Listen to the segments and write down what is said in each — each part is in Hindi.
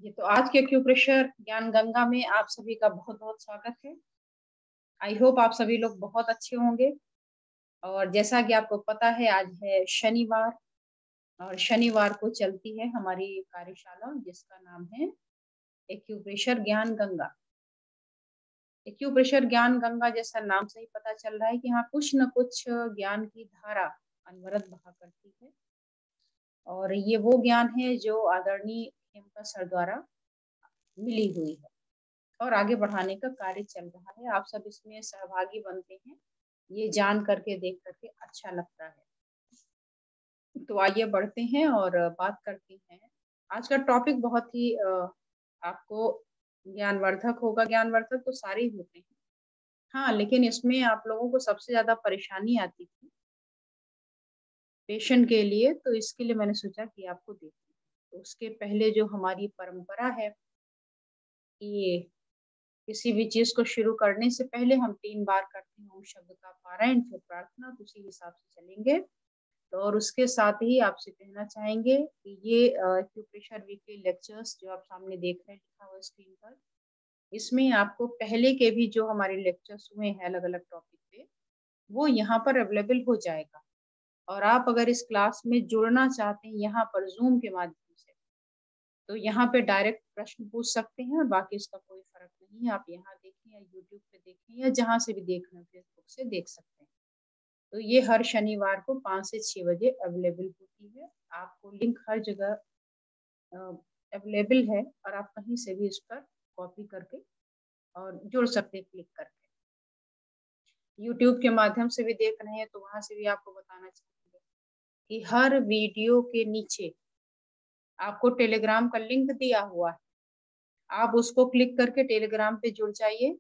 ये तो आज के एक्यूप्रेशर ज्ञान गंगा में आप सभी का बहुत बहुत स्वागत है। आई होप आप सभी लोग बहुत अच्छे होंगे। और जैसा कि आपको पता है आज है शनिवार, और शनिवार को चलती है हमारी कार्यशाला जिसका नाम है एक्यूप्रेशर ज्ञान गंगा। एक्यूप्रेशर ज्ञान गंगा जैसा नाम से ही पता चल रहा है कि हाँ कुछ न कुछ ज्ञान की धारा अनवरत बहा करती है। और ये वो ज्ञान है जो आदरणीय खेमका सर द्वारा मिली हुई है और आगे बढ़ाने का कार्य चल रहा है। आप सब इसमें सहभागी बनते हैं, ये जान करके देख करके अच्छा लगता है। तो आइए बढ़ते हैं और बात करते हैं। आज का टॉपिक बहुत ही आपको ज्ञानवर्धक होगा। ज्ञानवर्धक तो सारे ही होते हैं, हाँ, लेकिन इसमें आप लोगों को सबसे ज्यादा परेशानी आती थी पेशेंट के लिए, तो इसके लिए मैंने सोचा कि आपको देखें। तो उसके पहले जो हमारी परंपरा है कि किसी भी चीज को शुरू करने से पहले हम 3 बार करते हैं ओम शब्द का पारायण, फिर प्रार्थना, तो उसी हिसाब से चलेंगे। तो और उसके साथ ही आपसे कहना चाहेंगे कि ये एक्यूप्रेशर वीकली लेक्चर्स जो आप सामने देख रहे हैं लिखा हुआ स्क्रीन पर, इसमें आपको पहले के भी जो हमारे लेक्चर्स हुए हैं अलग अलग टॉपिक पे, वो यहाँ पर अवेलेबल हो जाएगा। और आप अगर इस क्लास में जुड़ना चाहते हैं यहाँ पर जूम के माध्यम से, तो यहाँ पे डायरेक्ट प्रश्न पूछ सकते हैं और बाकी इसका कोई फर्क नहीं है। आप यहाँ देखें या यूट्यूब पे देखें या जहाँ से भी देख रहे हैं फेसबुक से देख सकते हैं। तो ये हर शनिवार को 5 से 6 बजे अवेलेबल होती है। आपको लिंक हर जगह अवेलेबल है और आप कहीं से भी इस पर कॉपी करके और जुड़ सकते हैं क्लिक करके। यूट्यूब के माध्यम से भी देख रहे हैं तो वहां से भी आपको बताना चाहेंगे कि हर वीडियो के नीचे आपको टेलीग्राम का लिंक दिया हुआ है, आप उसको क्लिक करके टेलीग्राम पे जुड़ जाइए,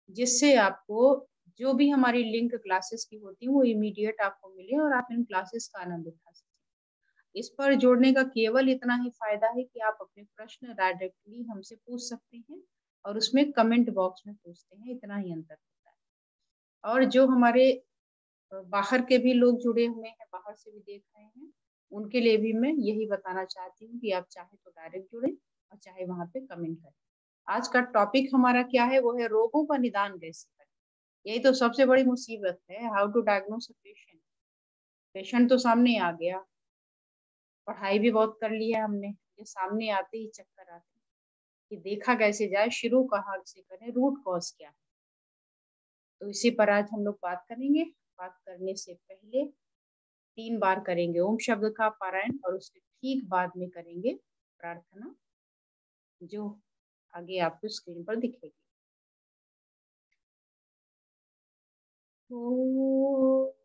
जिससे आपको जो भी हमारी लिंक क्लासेस की होती है वो इमीडिएट आपको मिले और आप इन क्लासेस का आनंद उठा सकें। इस पर जुड़ने का केवल इतना ही फायदा है कि आप अपने प्रश्न डायरेक्टली हमसे पूछ सकते हैं और उसमें कमेंट बॉक्स में पूछते हैं, इतना ही अंतर होता है। और जो हमारे बाहर के भी लोग जुड़े हुए हैं, बाहर से भी देख रहे हैं, उनके लिए भी मैं यही बताना चाहती हूँ कि आप चाहे तो डायरेक्ट जुड़े और चाहे वहां पे कमेंट करें। आज का टॉपिक हमारा क्या है, वो है रोगों का निदान कैसे करें। यही तो सबसे बड़ी मुसीबत है, how to diagnose a patient. Patient तो सामने आ गया, पढ़ाई भी बहुत कर ली है हमने, ये सामने आते ही चक्कर आते हैं कि देखा कैसे जाए, शुरू कहाँ से करें, रूट कॉज क्या है। तो इसी पर आज हम लोग बात करेंगे। बात करने से पहले 3 बार करेंगे ओम शब्द का पारायण और उसके ठीक बाद में करेंगे प्रार्थना, जो आगे आपको स्क्रीन पर दिखेगी। तो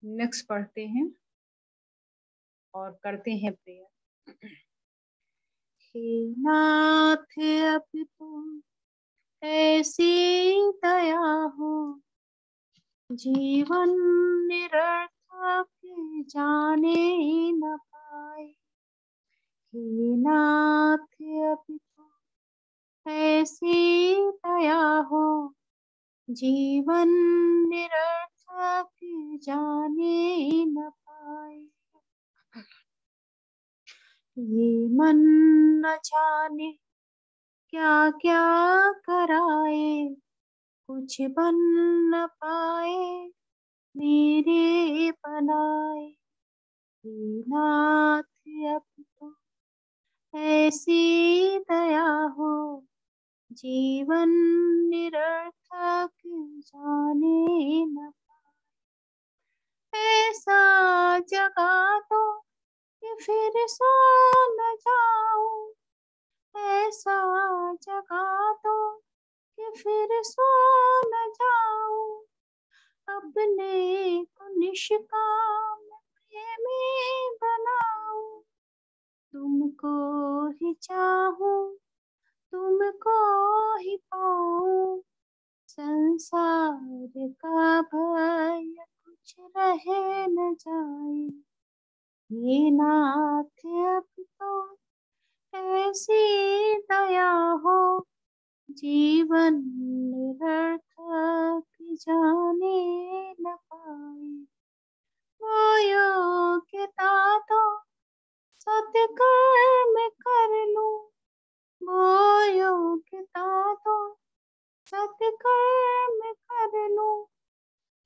नेक्स्ट पढ़ते हैं और करते हैं प्रेयर। हे नाथ अब तुम ऐसी दया हो, जीवन निरर्थक जाने न पाए। हे नाथ अब तुम ऐसी दया हो, जीवन निरर्थक जाने न पाए। ये मन न जाने क्या क्या कराए, कुछ बन न पाए मेरे बनाए। हे नाथ अब तो ऐसी दया हो, जीवन निरर्थक जाने न पाए। जगा दो कि फिर सो न जाऊं, ऐसा जगा दो कि फिर सो न जाऊं, अपने को निष्काम प्रेमी बनाऊं, तुमको ही चाहूं, तुमको ही पाऊं, संसार का भय कुछ रहे न जाए, ये नाथ अब तो ऐसी दया हो, जीवन निरर्थक जाने न पाए, वो योग्यता तो सत्कर्म कर लूं, वो योग्यता तो सत्कर्म कर लूं,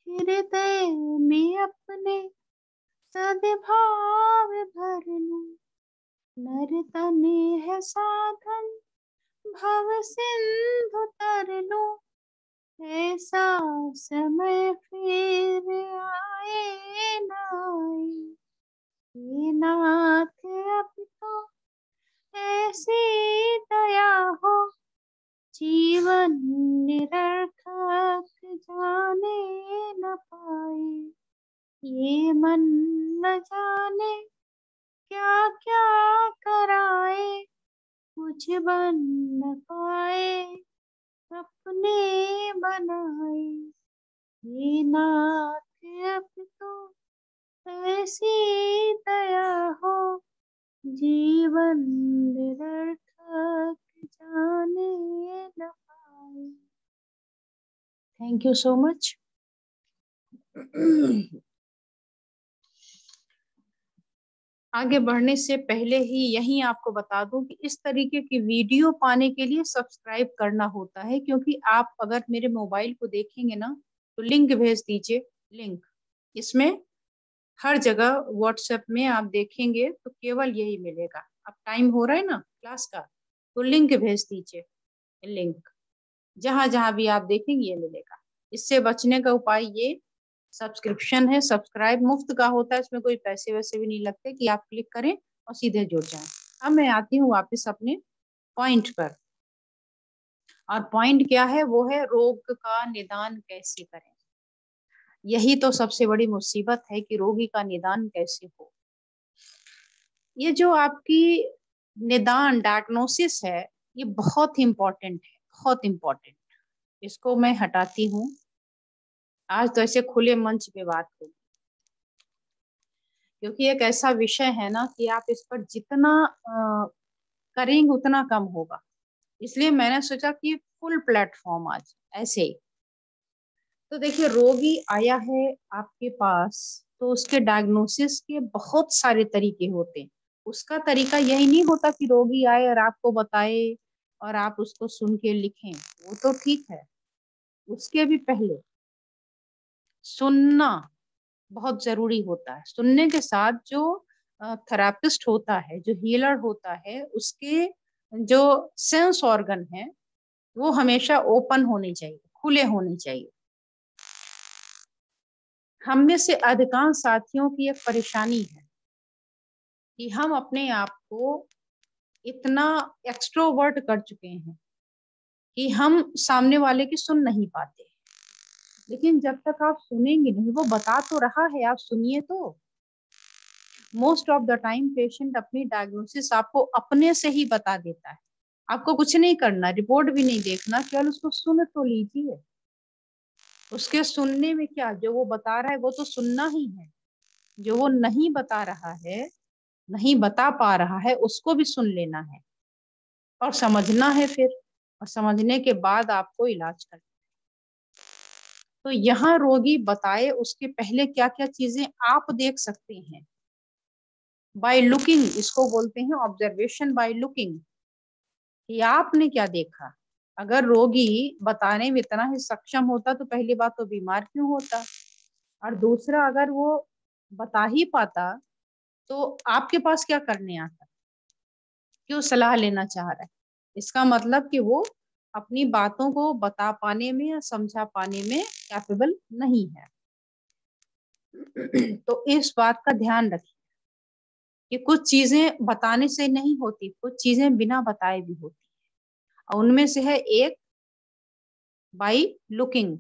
हृदय में अपने सद्भाव भर लूं, नर तने है साधन भव सिंधु तर लूं, ऐसा समय फिर आए न आए, ये नाथ अब तो ऐसी दया हो, जीवन निरर्थक जाने न पाए, ये मन न जाने क्या क्या कराए, कुछ बन न पाए अपने बनाए, ये नाथ अब तो ऐसी दया हो, जीवन निरर्थक जाने न पाए। Thank you so much. आगे बढ़ने से पहले ही यहीं आपको बता दूं कि इस तरीके की वीडियो पाने के लिए सब्सक्राइब करना होता है, क्योंकि आप अगर मेरे मोबाइल को देखेंगे ना तो लिंक भेज दीजिए, लिंक इसमें हर जगह व्हाट्सएप में आप देखेंगे तो केवल यही मिलेगा। अब टाइम हो रहा है ना क्लास का, तो लिंक भेज दीजिए, लिंक जहां जहां भी आप देखेंगे ये मिलेगा। इससे बचने का उपाय ये सब्सक्रिप्शन है, सब्सक्राइब मुफ्त का होता है, इसमें कोई पैसे वैसे भी नहीं लगते कि आप क्लिक करें और सीधे जुड़ जाएं। अब मैं आती हूँ वापस अपने पॉइंट पर, और पॉइंट क्या है, वो है रोग का निदान कैसे करें। यही तो सबसे बड़ी मुसीबत है कि रोगी का निदान कैसे हो। ये जो आपकी निदान डायग्नोसिस है ये बहुत इम्पोर्टेंट है, बहुत इम्पोर्टेंट। इसको मैं हटाती हूँ, आज तो ऐसे खुले मंच पे बात होगी, क्योंकि एक ऐसा विषय है ना कि आप इस पर जितना करेंगे उतना कम होगा, इसलिए मैंने सोचा कि फुल प्लेटफॉर्म आज ऐसे ही। तो देखिए रोगी आया है आपके पास, तो उसके डायग्नोसिस के बहुत सारे तरीके होते हैं। उसका तरीका यही नहीं होता कि रोगी आए और आपको बताए और आप उसको सुन के लिखें, वो तो ठीक है। उसके भी पहले सुनना बहुत जरूरी होता है। सुनने के साथ जो थेरापिस्ट होता है, जो हीलर होता है, उसके जो सेंस ऑर्गन है वो हमेशा ओपन होने चाहिए, खुले होने चाहिए। हम में से अधिकांश साथियों की एक परेशानी है कि हम अपने आप को इतना एक्सट्रोवर्ट कर चुके हैं कि हम सामने वाले की सुन नहीं पाते। लेकिन जब तक आप सुनेंगे नहीं, वो बता तो रहा है, आप सुनिए तो। Most of the time patient अपनी डायग्नोसिस आपको अपने से ही बता देता है। आपको कुछ नहीं करना, रिपोर्ट भी नहीं देखना, केवल उसको सुन तो लीजिए। उसके सुनने में क्या, जो वो बता रहा है वो तो सुनना ही है, जो वो नहीं बता रहा है, नहीं बता पा रहा है, उसको भी सुन लेना है और समझना है फिर, और समझने के बाद आपको इलाज करना। तो यहाँ रोगी बताए उसके पहले क्या क्या चीजें आप देख सकते हैं। बाय लुकिंग, इसको बोलते हैं ऑब्जर्वेशन बाय लुकिंग, कि आपने क्या देखा। अगर रोगी बताने में इतना ही सक्षम होता तो पहली बात तो बीमार क्यों होता, और दूसरा अगर वो बता ही पाता तो आपके पास क्या करने आता, क्यों सलाह लेना चाह रहा है। इसका मतलब कि वो अपनी बातों को बता पाने में या समझा पाने में कैपेबल नहीं है। तो इस बात का ध्यान रखिए कि कुछ चीजें बताने से नहीं होती, कुछ चीजें बिना बताए भी होती है। और उनमें से है एक बाई लुकिंग।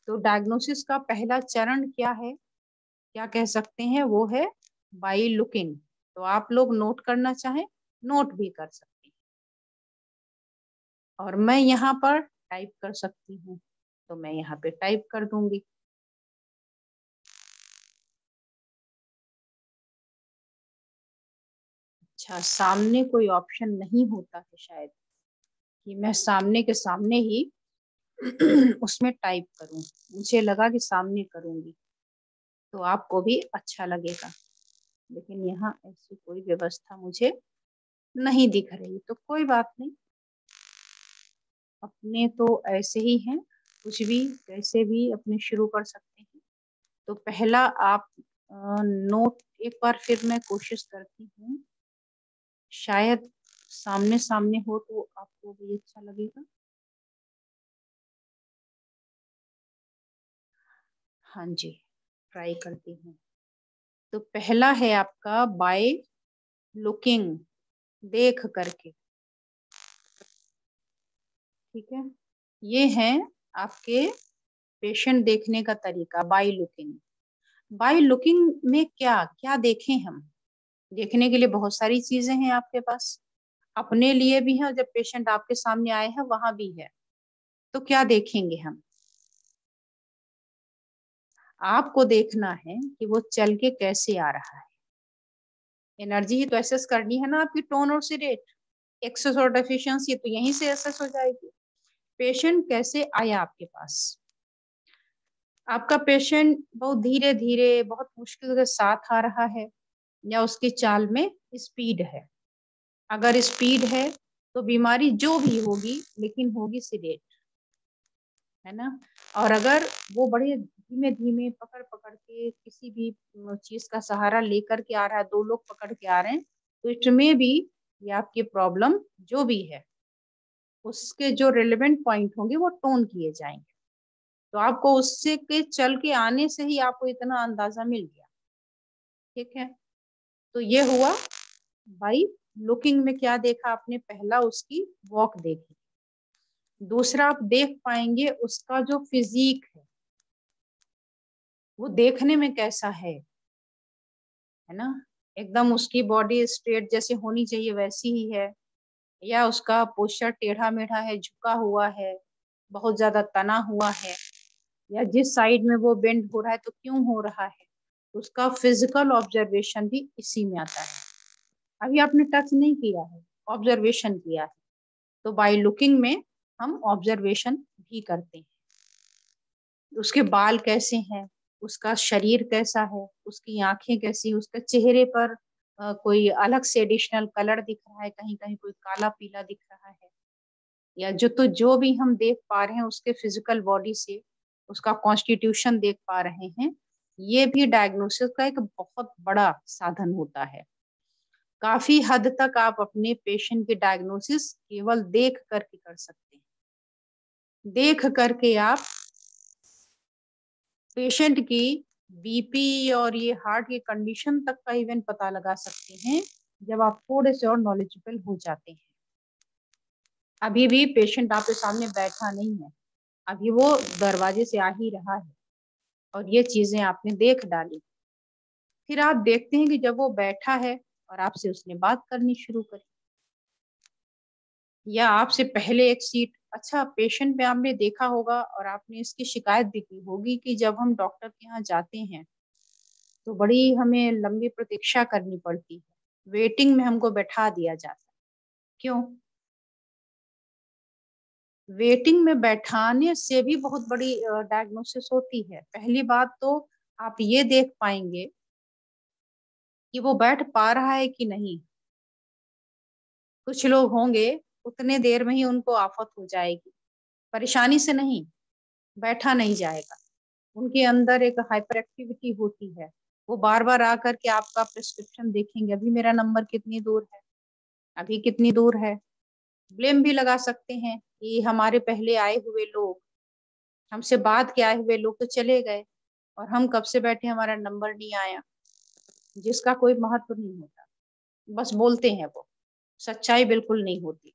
तो डायग्नोसिस का पहला चरण क्या है, क्या कह सकते हैं, वो है बाई लुकिंग। तो आप लोग नोट करना चाहें नोट भी कर सकते हैं, और मैं यहाँ पर टाइप कर सकती हूँ, तो मैं यहाँ पे टाइप कर दूंगी। अच्छा, सामने कोई ऑप्शन नहीं होता है शायद, कि मैं सामने के सामने ही उसमें टाइप करूं। मुझे लगा कि सामने करूंगी तो आपको भी अच्छा लगेगा, लेकिन यहाँ ऐसी कोई व्यवस्था मुझे नहीं दिख रही। तो कोई बात नहीं, अपने तो ऐसे ही हैं, कुछ भी कैसे भी अपने शुरू कर सकते हैं। तो पहला आप नोट एक बार फिर मैं कोशिश करती हूँ, शायद सामने सामने हो तो आपको भी अच्छा लगेगा। हाँ जी, ट्राई करती हूँ। तो पहला है आपका बाय लुकिंग, देख करके। ठीक है, ये है आपके पेशेंट देखने का तरीका, बाय लुकिंग। बाय लुकिंग में क्या क्या देखें हम, देखने के लिए बहुत सारी चीजें हैं आपके पास, अपने लिए भी है, जब पेशेंट आपके सामने आए हैं वहां भी है। तो क्या देखेंगे हम, आपको देखना है कि वो चल के कैसे आ रहा है। एनर्जी ही तो एसेस करनी है ना आपकी, टोन और सीरेट, एक्सेस और डेफिशिएंसी तो यहीं से एसेस हो जाएगी। पेशेंट कैसे आया आपके पास, आपका पेशेंट बहुत धीरे धीरे बहुत मुश्किल के साथ आ रहा है, या उसकी चाल में स्पीड है। अगर स्पीड है तो बीमारी जो भी होगी लेकिन होगी सीडेट, है ना। और अगर वो बड़े धीमे धीमे पकड़ पकड़ के किसी भी चीज का सहारा लेकर के आ रहा है, दो लोग पकड़ के आ रहे हैं, तो इसमें भी ये आपकी प्रॉब्लम जो भी है उसके जो रिलेवेंट पॉइंट होंगे वो टोन किए जाएंगे। तो आपको उससे के चल के आने से ही आपको इतना अंदाजा मिल गया। ठीक है, तो ये हुआ भाई लुकिंग में क्या देखा आपने, पहला उसकी वॉक देखी। दूसरा आप देख पाएंगे उसका जो फिजिक है वो देखने में कैसा है ना, एकदम उसकी बॉडी स्ट्रेट जैसे होनी चाहिए वैसी ही है, या उसका पोस्चर टेढ़ा मेढ़ा है, झुका हुआ है, बहुत ज्यादा तना हुआ है, या जिस साइड में वो बेंड हो रहा है तो क्यों हो रहा है। उसका फिजिकल ऑब्जर्वेशन भी इसी में आता है। अभी आपने टच नहीं किया है, ऑब्जर्वेशन किया है। तो बाय लुकिंग में हम ऑब्जर्वेशन भी करते हैं, उसके बाल कैसे हैं, उसका शरीर कैसा है, उसकी आंखें कैसी, उसके चेहरे पर कोई अलग से एडिशनल कलर दिख रहा है, कहीं कहीं कोई काला पीला दिख रहा है, या जो भी हम देख पा रहे हैं उसके फिजिकल बॉडी से उसका कॉन्स्टिट्यूशन देख पा रहे हैं। ये भी डायग्नोसिस का एक बहुत बड़ा साधन होता है। काफी हद तक आप अपने पेशेंट की डायग्नोसिस केवल देख करके कर सकते हैं। देख करके आप पेशेंट की बीपी और ये हार्ट की कंडीशन तक का इवन पता लगा सकते हैं, जब आप थोड़े से और नॉलेजेबल हो जाते हैं। अभी भी पेशेंट आपके सामने बैठा नहीं है, अभी वो दरवाजे से आ ही रहा है और ये चीजें आपने देख डाली। फिर आप देखते हैं कि जब वो बैठा है और आपसे उसने बात करनी शुरू करी, या आपसे पहले एक सीट, अच्छा पेशेंट में आपने देखा होगा और आपने इसकी शिकायत भी की होगी कि जब हम डॉक्टर के यहाँ जाते हैं तो बड़ी हमें लंबी प्रतीक्षा करनी पड़ती है, वेटिंग में हमको बैठा दिया जाता है। क्यों? वेटिंग में बैठाने से भी बहुत बड़ी डायग्नोसिस होती है। पहली बात तो आप ये देख पाएंगे कि वो बैठ पा रहा है कि नहीं। कुछ लोग होंगे उतने देर में ही उनको आफत हो जाएगी, परेशानी से नहीं, बैठा नहीं जाएगा, उनके अंदर एक हाइपर एक्टिविटी होती है, वो बार बार आकर के आपका प्रिस्क्रिप्शन देखेंगे, अभी मेरा नंबर कितनी दूर है, अभी कितनी दूर है। ब्लेम भी लगा सकते हैं कि हमारे पहले आए हुए लोग, हमसे बाद के आए हुए लोग तो चले गए, और हम कब से बैठे, हमारा नंबर नहीं आया, जिसका कोई महत्व नहीं होता, बस बोलते हैं, वो सच्चाई बिल्कुल नहीं होती।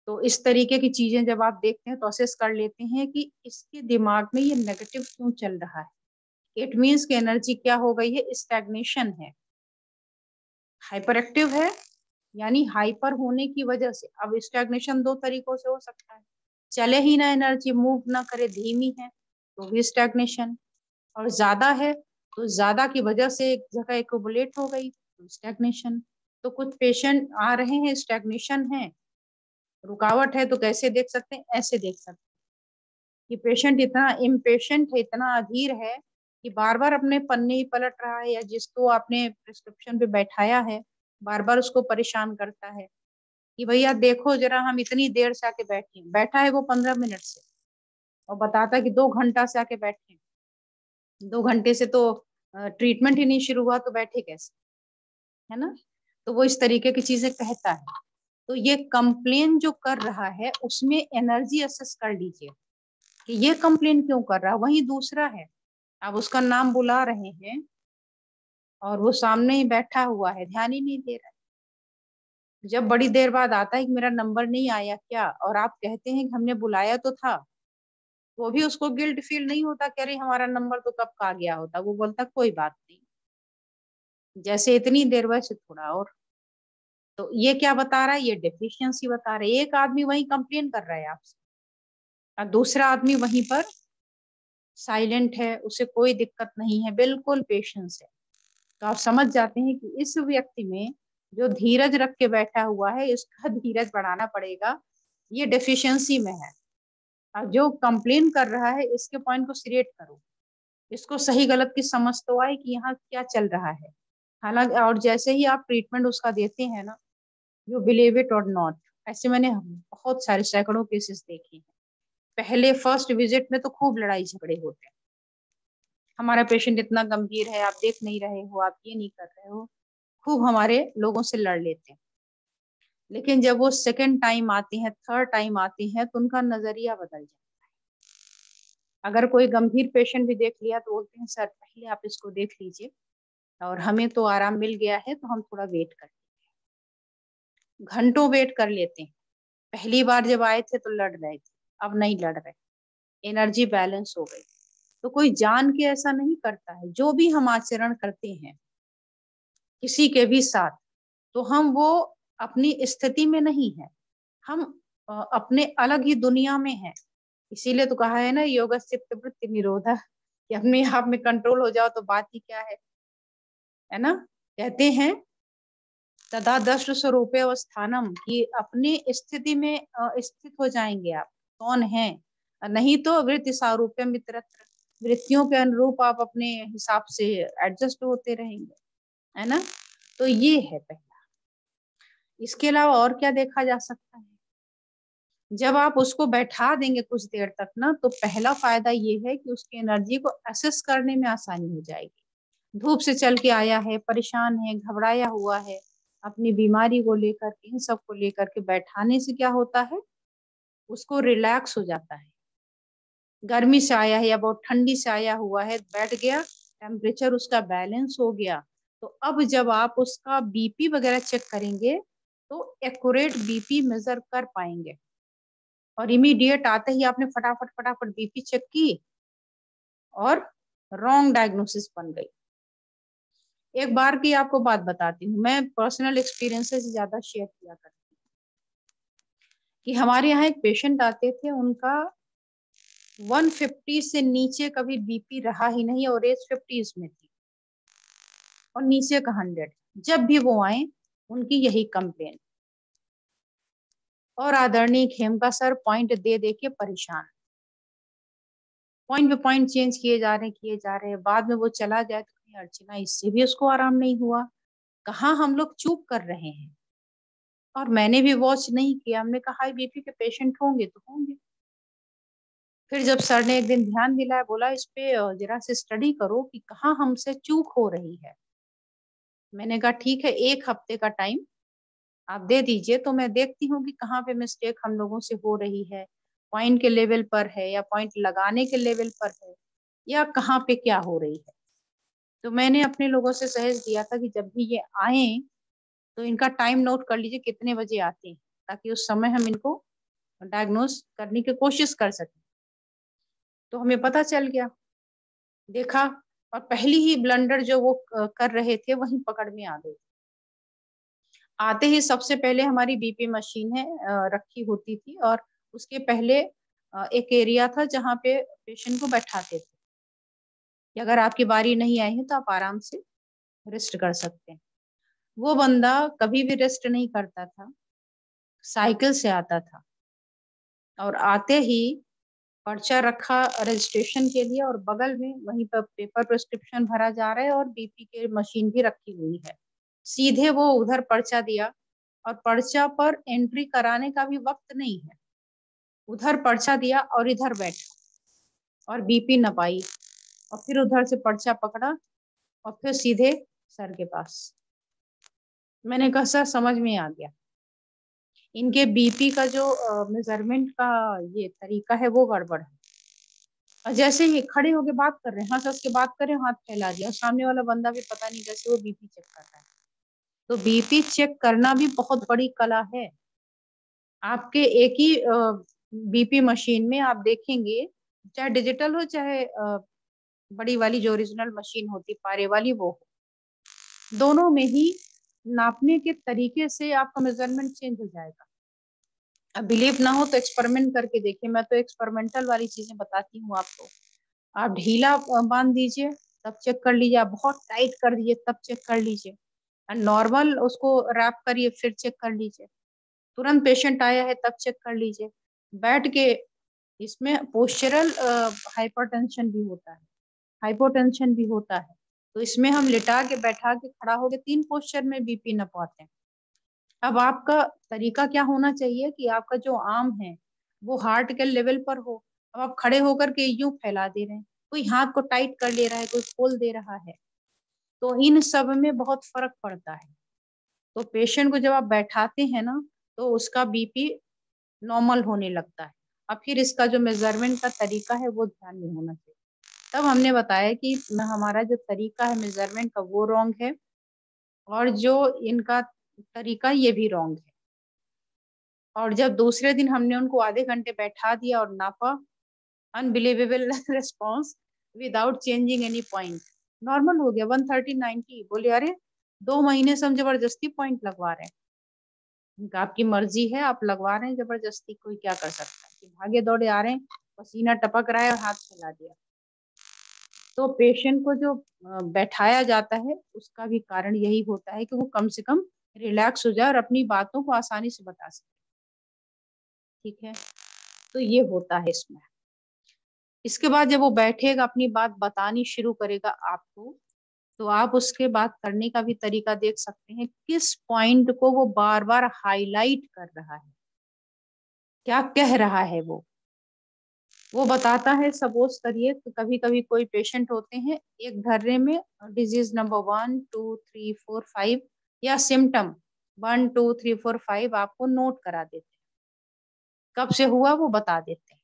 तो इस तरीके की चीजें जब आप देखते हैं तो असेस कर लेते हैं कि इसके दिमाग में ये नेगेटिव क्यों चल रहा है। इट मीन्स की एनर्जी क्या हो गई है, स्टैग्नेशन है, हाइपर एक्टिव है, यानी हाइपर होने की वजह से। अब स्टैग्नेशन दो तरीकों से हो सकता है, चले ही ना, एनर्जी मूव ना करे, धीमी है तो भी स्टैग्नेशन, और ज्यादा है तो ज्यादा की वजह से एक जगह एक्यूमुलेट हो गई तो स्टैग्नेशन। तो कुछ पेशेंट आ रहे हैं, स्टैग्नेशन है, रुकावट है, तो कैसे देख सकते हैं, ऐसे देख सकते हैं कि पेशेंट इतना इम्पेशेंट है, इतना अधीर है कि बार बार अपने पन्ने ही पलट रहा है, या जिसको आपने प्रिस्क्रिप्शन पे बैठाया है बार बार उसको परेशान करता है कि भैया देखो जरा, हम इतनी देर से आके बैठे हैं, बैठा है वो 15 मिनट से, और बताता है कि 2 घंटा से आके बैठे हैं, 2 घंटे से तो ट्रीटमेंट ही नहीं शुरू हुआ, तो बैठे कैसे, है ना। तो वो इस तरीके की चीजें कहता है। तो ये कंप्लेन जो कर रहा है उसमें एनर्जी असेस कर लीजिए कि ये कंप्लेन क्यों कर रहा है। वही दूसरा है, आप उसका नाम बुला रहे हैं और वो सामने ही बैठा हुआ है, ध्यान ही नहीं दे रहा है। जब बड़ी देर बाद आता है कि मेरा नंबर नहीं आया क्या, और आप कहते हैं कि हमने बुलाया तो था, वो भी उसको गिल्ट फील नहीं होता कि अरे हमारा नंबर तो कब का गया होता, वो बोलता कोई बात नहीं, जैसे इतनी देर वैसे थोड़ा और। तो ये क्या बता रहा है, ये डेफिशिएंसी बता रहा है। एक आदमी वही कंप्लेन कर रहा है आपसे, और दूसरा आदमी वहीं पर साइलेंट है, उसे कोई दिक्कत नहीं है, बिल्कुल पेशेंस है। तो आप समझ जाते हैं कि इस व्यक्ति में जो धीरज रख के बैठा हुआ है, इसका धीरज बढ़ाना पड़ेगा, ये डेफिशिएंसी में है। और जो कंप्लेन कर रहा है इसके पॉइंट को सिलेक्ट करो, इसको सही गलत की समझ तो आए कि यहाँ क्या चल रहा है। हालांकि और जैसे ही आप ट्रीटमेंट उसका देते हैं ना, यू बिलीव इट और नॉट, ऐसे मैंने बहुत सारे सैकड़ों केसेस देखे हैं। पहले फर्स्ट विजिट में तो खूब लड़ाई झगड़े होते हैं, हमारा पेशेंट इतना गंभीर है, आप देख नहीं रहे हो, आप ये नहीं कर रहे हो, खूब हमारे लोगों से लड़ लेते हैं। लेकिन जब वो सेकंड टाइम आती हैं, थर्ड टाइम आती हैं, तो उनका नजरिया बदल जाता है। अगर कोई गंभीर पेशेंट भी देख लिया तो बोलते हैं सर पहले आप इसको देख लीजिए, और हमें तो आराम मिल गया है तो हम थोड़ा वेट कर लेते हैं। घंटों वेट कर लेते हैं। पहली बार जब आए थे तो लड़ रहे थे, अब नहीं लड़ रहे, एनर्जी बैलेंस हो गई। तो कोई जान के ऐसा नहीं करता है, जो भी हम आचरण करते हैं किसी के भी साथ, तो हम वो अपनी स्थिति में नहीं है, हम अपने अलग ही दुनिया में है। इसीलिए तो कहा है ना, योग चित्त वृत्ति निरोधा, कि अपने आप में कंट्रोल हो जाओ तो बात ही क्या है ना। कहते हैं तदा दृष्ट स्वरूपे अवस्थानम, कि अपनी स्थिति में स्थित हो जाएंगे आप, कौन है, नहीं तो वृत्ति सारूप्य मित्रत्र, वृत्तियों के अनुरूप आप अपने हिसाब से एडजस्ट होते रहेंगे, है ना। तो ये है पहला। इसके अलावा और क्या देखा जा सकता है, जब आप उसको बैठा देंगे कुछ देर तक ना, तो पहला फायदा ये है कि उसकी एनर्जी को असेस करने में आसानी हो जाएगी। धूप से चल के आया है, परेशान है, घबराया हुआ है, अपनी बीमारी को लेकर के, इन सब को लेकर के बैठाने से क्या होता है, उसको रिलैक्स हो जाता है। गर्मी से आया है या बहुत ठंडी से आया हुआ है, बैठ गया, टेम्परेचर उसका बैलेंस हो गया, तो अब जब आप उसका बीपी वगैरह चेक करेंगे तो एक्यूरेट बीपी मेजर कर पाएंगे। और इमीडिएट आते ही आपने फटाफट फटाफट बीपी चेक की और रॉन्ग डायग्नोसिस बन गई। एक बार की आपको बात बताती हूँ, मैं पर्सनल एक्सपीरियंसेस ज्यादा शेयर किया करती हूँ कि हमारे यहाँ एक पेशेंट आते थे, उनका 150 से नीचे कभी बीपी रहा ही नहीं, और एज 50s में थी, और नीचे का 100। जब भी वो आए उनकी यही कंप्लेन, और आदरणीय खेमका सर पॉइंट दे दे के परेशान, पॉइंट पे पॉइंट चेंज किए जा रहे हैं, बाद में वो चला जाए तो कहीं अर्चना इससे भी उसको आराम नहीं हुआ, कहाँ हम लोग चूक कर रहे हैं। और मैंने भी वॉच नहीं किया, हमने कहा हाई बीपी के पेशेंट होंगे तो होंगे। फिर जब सर ने एक दिन ध्यान दिलाया, बोला इस पे जरा से स्टडी करो कि कहाँ हमसे चूक हो रही है। मैंने कहा ठीक है, 1 हफ्ते का टाइम आप दे दीजिए, तो मैं देखती हूँ कि कहाँ पे मिस्टेक हम लोगों से हो रही है, पॉइंट के लेवल पर है या पॉइंट लगाने के लेवल पर है। या कहाँ पे क्या हो रही है। तो मैंने अपने लोगों से सजेस्ट दिया था कि जब भी ये आए तो इनका टाइम नोट कर लीजिए कितने बजे आते हैं, ताकि उस समय हम इनको डायग्नोस करने की कोशिश कर सकें। तो हमें पता चल गया, देखा, और पहली ही ब्लंडर जो वो कर रहे थे वहीं पकड़ में आ गई। आते ही सबसे पहले हमारी बीपी मशीन है रखी होती थी, और उसके पहले एक एरिया था जहाँ पे पेशेंट को बैठाते थे कि अगर आपकी बारी नहीं आई है तो आप आराम से रेस्ट कर सकते हैं। वो बंदा कभी भी रेस्ट नहीं करता था, साइकिल से आता था, और आते ही पर्चा रखा रजिस्ट्रेशन के लिए, और बगल में वहीं पर पेपर प्रिस्क्रिप्शन भरा जा रहा है और बीपी के मशीन भी रखी हुई है। सीधे वो उधर पर्चा दिया, और पर्चा पर एंट्री कराने का भी वक्त नहीं है, उधर पर्चा दिया और इधर बैठा और बीपी नपाई, और फिर उधर से पर्चा पकड़ा और फिर सीधे सर के पास। मैंने कहा सर समझ में आ गया, इनके बीपी का जो मेजरमेंट का ये तरीका है वो गड़बड़ है। और जैसे ही खड़े होके बात कर रहे हैं, हंस हंस के बात कर रहे हैं, हाथ फैला दिया, और सामने वाला बंदा भी पता नहीं कैसे वो बीपी चेक कर रहा है। तो बीपी चेक करना भी बहुत बड़ी कला है। आपके एक ही बीपी मशीन में आप देखेंगे, चाहे डिजिटल हो चाहे बड़ी वाली जो ओरिजिनल मशीन होती पारे वाली वो हो, दोनों में ही नापने के तरीके से आपका मेजरमेंट चेंज हो जाएगा। अब बिलीव ना हो तो एक्सपेरिमेंट करके देखिए, मैं तो एक्सपेरिमेंटल वाली चीजें बताती हूँ आपको। आप ढीला बांध दीजिए तब चेक कर लीजिए, आप बहुत टाइट कर दीजिए तब चेक कर लीजिए, और नॉर्मल उसको रैप करिए फिर चेक कर लीजिए, तुरंत पेशेंट आया है तब चेक कर लीजिए, बैठ के। इसमें पोस्चरल हाइपरटेंशन भी होता है, हाइपोटेंशन भी होता है। तो इसमें हम लिटा के बैठा के खड़ा होके 3 पोस्चर में बीपी नपाते हैं। अब आपका तरीका क्या होना चाहिए कि आपका जो आर्म है वो हार्ट के लेवल पर हो। अब आप खड़े होकर के यूं फैला दे रहे हैं, कोई हाथ को टाइट कर ले रहा है, कोई खोल दे रहा है, तो इन सब में बहुत फर्क पड़ता है। तो पेशेंट को जब आप बैठाते हैं ना तो उसका बीपी नॉर्मल होने लगता है। अब फिर इसका जो मेजरमेंट का तरीका है वो ध्यान में होना चाहिए। तब हमने बताया कि हमारा जो तरीका है मेजरमेंट का वो रॉन्ग है, और जो इनका तरीका ये भी रॉन्ग है। और जब दूसरे दिन हमने उनको आधे घंटे बैठा दिया और नापा, unbelievable response, without changing any point, normal हो गया 130/90। बोले अरे 2 महीने से हम जबरदस्ती पॉइंट लगवा रहे हैं। आपकी मर्जी है, आप लगवा रहे हैं जबरदस्ती, कोई क्या कर सकता है कि भागे दौड़े आ रहे हैं, पसीना टपक रहा है और हाथ फैला दिया। तो पेशेंट को जो बैठाया जाता है उसका भी कारण यही होता है कि वो कम से कम रिलैक्स हो जाए और अपनी बातों को आसानी से बता सके। ठीक है, तो ये होता है इसमें। इसके बाद जब वो बैठेगा अपनी बात बतानी शुरू करेगा आपको, तो आप उसके बात करने का भी तरीका देख सकते हैं, किस पॉइंट को वो बार बार हाईलाइट कर रहा है, क्या कह रहा है वो बताता है। सपोज करिए तो कभी कभी कोई पेशेंट होते हैं एक धर्रे में डिजीज नंबर 1 2 3 4 5 या सिम्टम 1 2 3 4 5 आपको नोट करा देते हैं, कब से हुआ वो बता देते हैं।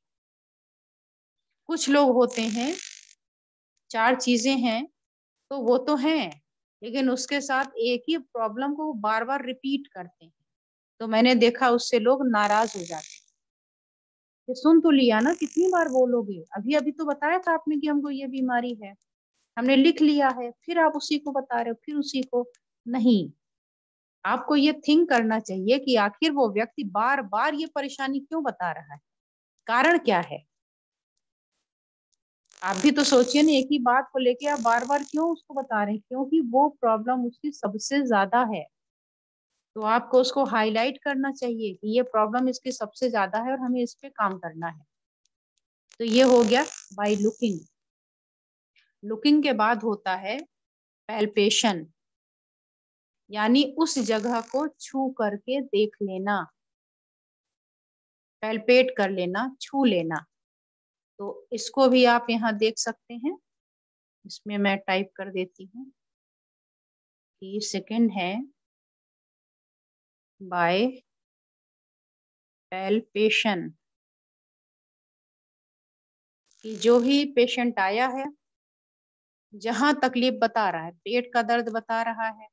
कुछ लोग होते हैं 4 चीजें हैं तो वो तो हैं, लेकिन उसके साथ एक ही प्रॉब्लम को वो बार बार रिपीट करते हैं, तो मैंने देखा उससे लोग नाराज हो जाते हैं कि सुन तो लिया ना, कितनी बार बोलोगे, अभी अभी तो बताया था आपने कि हमको ये बीमारी है, हमने लिख लिया है, फिर आप उसी को बता रहे हो, फिर उसी को। नहीं, आपको ये थिंक करना चाहिए कि आखिर वो व्यक्ति बार बार ये परेशानी क्यों बता रहा है, कारण क्या है। आप भी तो सोचिए ना, एक ही बात को लेके आप बार बार क्यों उसको बता रहे हैं, क्योंकि वो प्रॉब्लम उसकी सबसे ज्यादा है। तो आपको उसको हाईलाइट करना चाहिए कि ये प्रॉब्लम इसकी सबसे ज्यादा है और हमें इस पे काम करना है। तो ये हो गया बाय लुकिंग। लुकिंग के बाद होता है पैल्पेशन, यानी उस जगह को छू करके देख लेना, पैल्पेट कर लेना, छू लेना। तो इसको भी आप यहाँ देख सकते हैं, इसमें मैं टाइप कर देती हूँ कि सेकंड है बाय पैल्पेशन। कि जो ही पेशेंट आया है, जहां तकलीफ बता रहा है, पेट का दर्द बता रहा है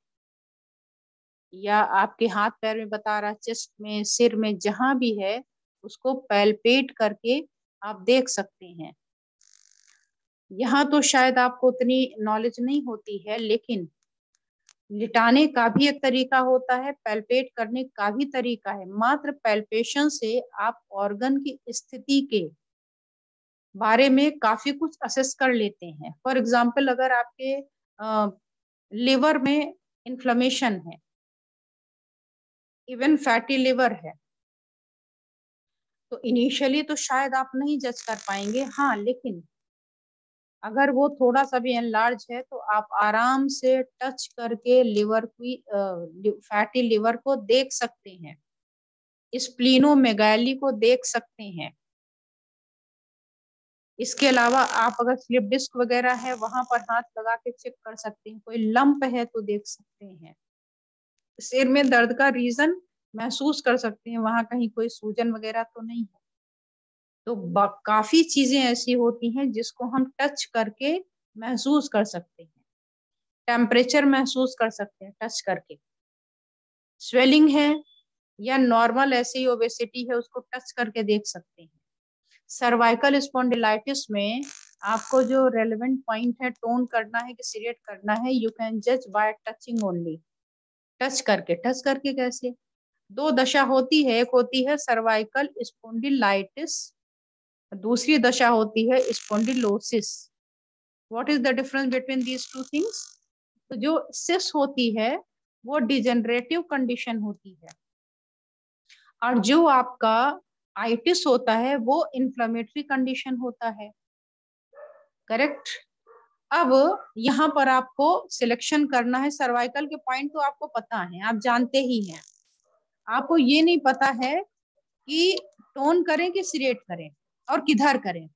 या आपके हाथ पैर में बता रहा है, चेस्ट में, सिर में, जहां भी है, उसको पैल्पेट करके आप देख सकते हैं। यहाँ तो शायद आपको उतनी नॉलेज नहीं होती है, लेकिन लिटाने का भी एक तरीका होता है, पैल्पेट करने का भी तरीका है। मात्र पैल्पेशन से आप ऑर्गन की स्थिति के बारे में काफी कुछ असेस कर लेते हैं। फॉर एग्जाम्पल, अगर आपके लिवर में इन्फ्लेमेशन है, इवन फैटी लिवर है, तो इनिशियली तो शायद आप नहीं जज कर पाएंगे। हाँ, लेकिन अगर वो थोड़ा सा भी एनलार्ज है तो आप आराम से टच करके लिवर की फैटी लिवर को देख सकते हैं, स्प्लीनोमेगाली को देख सकते हैं। इसके अलावा आप अगर स्लिप डिस्क वगैरह है, वहां पर हाथ लगा के चेक कर सकते हैं। कोई लंप है तो देख सकते हैं। सिर में दर्द का रीजन महसूस कर सकते हैं, वहां कहीं कोई सूजन वगैरह तो नहीं है। तो काफी चीजें ऐसी होती हैं जिसको हम टच करके महसूस कर सकते हैं। टेम्परेचर महसूस कर सकते हैं टच करके। स्वेलिंग है या नॉर्मल ऐसी ओबेसिटी है, उसको टच करके देख सकते हैं। सर्वाइकल स्पॉन्डिलाइटिस में आपको जो रेलेवेंट पॉइंट है, टोन करना है कि सिरेट करना है, यू कैन जज बाय टचिंग ओनली। टच करके। टच करके कैसे? दो दशा होती है, एक होती है सर्वाइकल स्पॉन्डिलाइटिस, दूसरी दशा होती है spondylosis. What is the difference between these two things? तो जो सिस होती है वो डिजेनरेटिव कंडीशन होती है, और जो आपका आइटिस होता है वो इन्फ्लेमेटरी कंडीशन होता है। करेक्ट। अब यहाँ पर आपको सिलेक्शन करना है। सर्वाइकल के पॉइंट तो आपको पता है, आप जानते ही हैं। आपको ये नहीं पता है कि टोन करें कि सिरेट करें और किधर करें।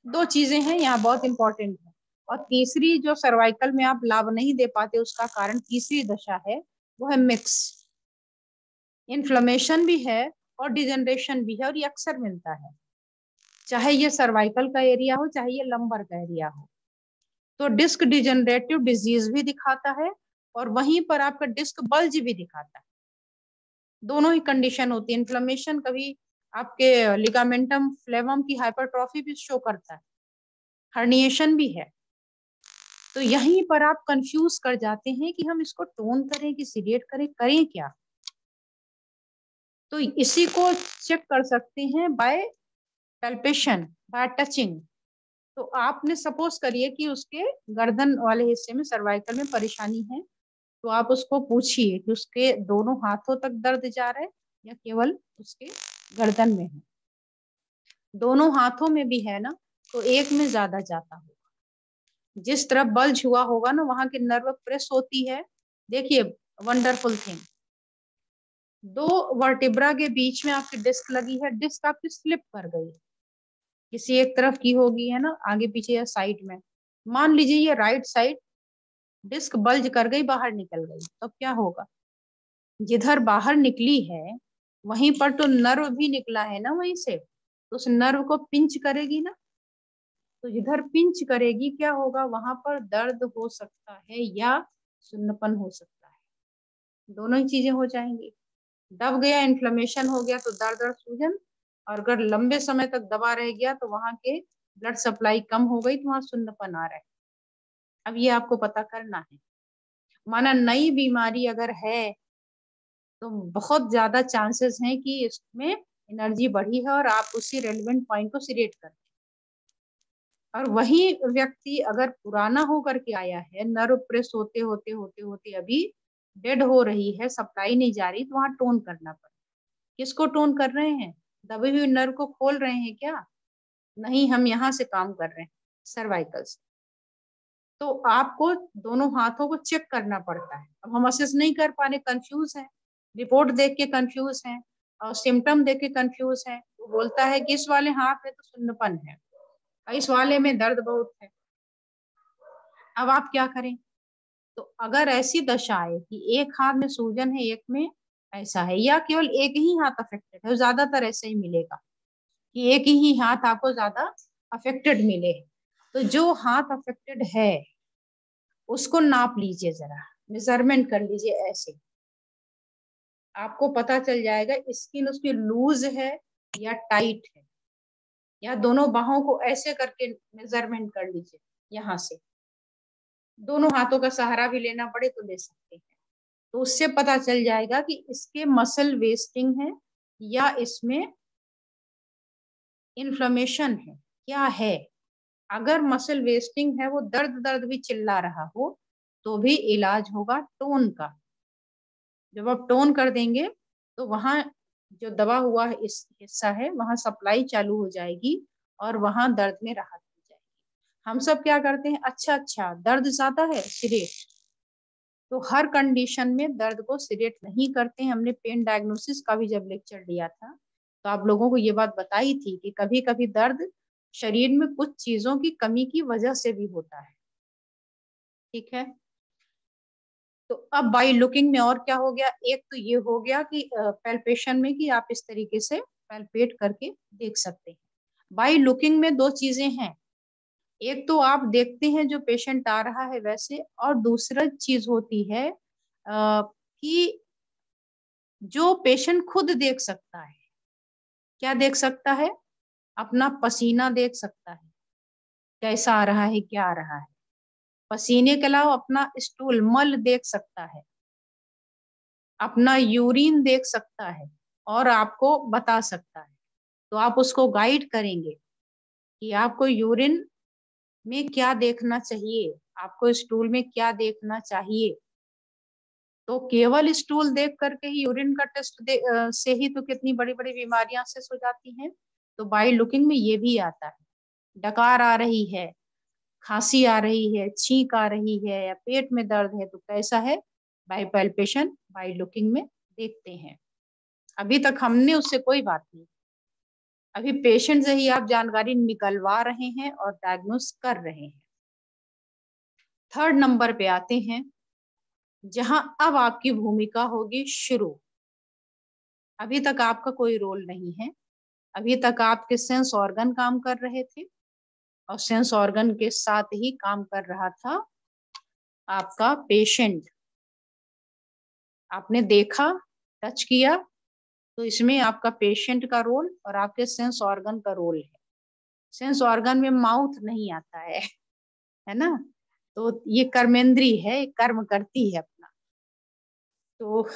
दो चीजें हैं यहाँ बहुत इंपॉर्टेंट है। और तीसरी जो सर्वाइकल में आप लाभ नहीं दे पाते, उसका कारण तीसरी दशा है, वो है मिक्स। इन्फ्लेमेशन भी है और डिजेनरेशन भी है, और ये अक्सर मिलता है, चाहे ये सर्वाइकल का एरिया हो चाहे ये लंबर का एरिया हो। तो डिस्क डिजेनरेटिव डिजीज भी दिखाता है और वहीं पर आपका डिस्क बल्ज भी दिखाता है। दोनों ही कंडीशन होती है। इन्फ्लेमेशन कभी आपके लिगामेंटम फ्लेवम की हाइपरट्रॉफी भी शो करता है, हर्निएशन भी है। तो यहीं पर आप कंफ्यूज कर जाते हैं कि हम इसको टोन करें कि सिलेट करें, करें क्या। तो इसी को चेक कर सकते हैं बाय पैल्पेशन, बाय टचिंग। तो आपने सपोज करिए कि उसके गर्दन वाले हिस्से में, सर्वाइकल में परेशानी है, तो आप उसको पूछिए कि उसके दोनों हाथों तक दर्द जा रहा है या केवल उसके गर्दन में है। दोनों हाथों में भी है ना, तो एक में ज्यादा जाता होगा। जिस तरफ बल्ज हुआ होगा ना, वहां की नर्व प्रेस होती है। देखिए, वंडरफुल थिंग, दो वर्टिब्रा के बीच में आपकी डिस्क लगी है, डिस्क आपकी स्लिप कर गई, किसी एक तरफ की होगी, है ना, आगे पीछे या साइड में। मान लीजिए ये राइट साइड डिस्क बल्ज कर गई, बाहर निकल गई, तो क्या होगा? जिधर बाहर निकली है वहीं पर तो नर्व भी निकला है ना वहीं से, तो उस नर्व को पिंच करेगी ना। तो जिधर पिंच करेगी क्या होगा? वहां पर दर्द हो सकता है या सुन्नपन हो सकता है। दोनों ही चीजें हो जाएंगी। दब गया, इन्फ्लेमेशन हो गया तो दर्द और सूजन, और अगर लंबे समय तक दबा रह गया तो वहां के ब्लड सप्लाई कम हो गई तो वहां सुन्नपन आ रहा है। अब ये आपको पता करना है। माना नई बीमारी अगर है तो बहुत ज्यादा चांसेस हैं कि इसमें एनर्जी बढ़ी है और आप उसी रेलिवेंट पॉइंट को सिलेक्ट करें। और वही व्यक्ति अगर पुराना होकर के आया है, नर्व प्रेस होते होते होते होते अभी डेड हो रही है, सप्लाई नहीं जा रही, तो वहां टोन करना पड़ेगा। किसको टोन कर रहे हैं? दबी हुई नर्व को खोल रहे हैं क्या? नहीं, हम यहाँ से काम कर रहे हैं, सर्वाइकल से। तो आपको दोनों हाथों को चेक करना पड़ता है। अब हम असेस नहीं कर पा रहे, कंफ्यूज है, रिपोर्ट देख के कंफ्यूज है और सिम्टम देख के कंफ्यूज है। वो बोलता है कि इस वाले हाथ में तो सुन्नपन है, इस वाले में दर्द बहुत है। अब आप क्या करें? तो अगर ऐसी दशा आए कि एक हाथ में सूजन है, एक में ऐसा है, या केवल एक ही हाथ अफेक्टेड है, ज्यादातर ऐसे ही मिलेगा कि एक ही हाथ आपको ज्यादा अफेक्टेड मिले, तो जो हाथ अफेक्टेड है उसको नाप लीजिए, जरा मेजरमेंट कर लीजिए, ऐसे आपको पता चल जाएगा स्किन उसकी लूज है या टाइट है, या दोनों बाहों को ऐसे करके मेजरमेंट कर लीजिए, यहाँ से दोनों हाथों का सहारा भी लेना पड़े तो ले सकते हैं, तो उससे पता चल जाएगा कि इसके मसल वेस्टिंग है या इसमें इन्फ्लेमेशन है, क्या है। अगर मसल वेस्टिंग है, वो दर्द दर्द भी चिल्ला रहा हो, तो भी इलाज होगा टोन का। जब आप टोन कर देंगे तो वहां जो दबा हुआ इस हिस्सा है वहां सप्लाई चालू हो जाएगी और वहां दर्द में राहत हो जाएगी। हम सब क्या करते हैं, अच्छा दर्द ज्यादा है सिरेट, तो हर कंडीशन में दर्द को सिरेट नहीं करते हैं। हमने पेन डायग्नोसिस का भी जब लेक्चर लिया था तो आप लोगों को ये बात बताई थी कि कभी कभी दर्द शरीर में कुछ चीजों की कमी की वजह से भी होता है, ठीक है। तो अब बाई लुकिंग में और क्या हो गया, एक तो ये हो गया कि पैल्पेशन में कि आप इस तरीके से पैल्पेट करके देख सकते हैं। बाई लुकिंग में दो चीजें हैं, एक तो आप देखते हैं जो पेशेंट आ रहा है वैसे, और दूसरा चीज होती है कि जो पेशेंट खुद देख सकता है। क्या देख सकता है, अपना पसीना देख सकता है, कैसा आ रहा है, क्या आ रहा है। पसीने के अलावा अपना स्टूल मल देख सकता है, अपना यूरिन देख सकता है और आपको बता सकता है। तो आप उसको गाइड करेंगे कि आपको यूरिन में क्या देखना चाहिए, आपको स्टूल में क्या देखना चाहिए। तो केवल स्टूल देख करके ही यूरिन का टेस्ट से ही तो कितनी बड़ी बड़ी बीमारियां से हो जाती हैं। तो बाई लुकिंग में ये भी आता है, डकार आ रही है, खांसी आ रही है, छींक आ रही है, या पेट में दर्द है, तो कैसा है, बाई पैल्पेशन बाई लुकिंग में देखते हैं। अभी तक हमने उससे कोई बात नहीं, अभी पेशेंट से ही आप जानकारी निकलवा रहे हैं और डायग्नोस कर रहे हैं। थर्ड नंबर पे आते हैं, जहां अब आपकी भूमिका होगी शुरू। अभी तक आपका कोई रोल नहीं है, अभी तक आपके सेंस ऑर्गन काम कर रहे थे और सेंस ऑर्गन के साथ ही काम कर रहा था आपका पेशेंट। आपने देखा, टच किया, तो इसमें आपका पेशेंट का रोल और आपके सेंस ऑर्गन का रोल है। सेंस ऑर्गन में माउथ नहीं आता है ना, तो ये कर्मेंद्री है, कर्म करती है अपना। तो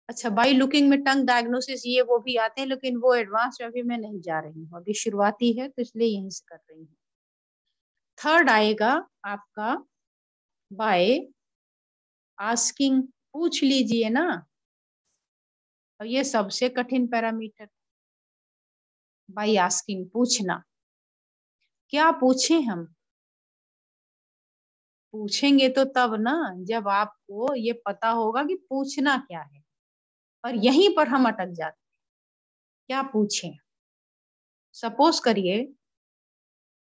अच्छा, बाई लुकिंग में टंग डायग्नोसिस ये वो भी आते हैं, लेकिन वो एडवांस में अभी मैं नहीं जा रही हूँ, अभी शुरुआती है तो इसलिए यहीं से कर रही हूँ। थर्ड आएगा आपका बाय आस्किंग, पूछ लीजिए ना, और ये सबसे कठिन पैरामीटर, बाय आस्किंग, पूछना। क्या पूछें हम, पूछेंगे तो तब ना जब आपको ये पता होगा कि पूछना क्या है, और यहीं पर हम अटक जाते हैं। क्या पूछें, सपोज करिए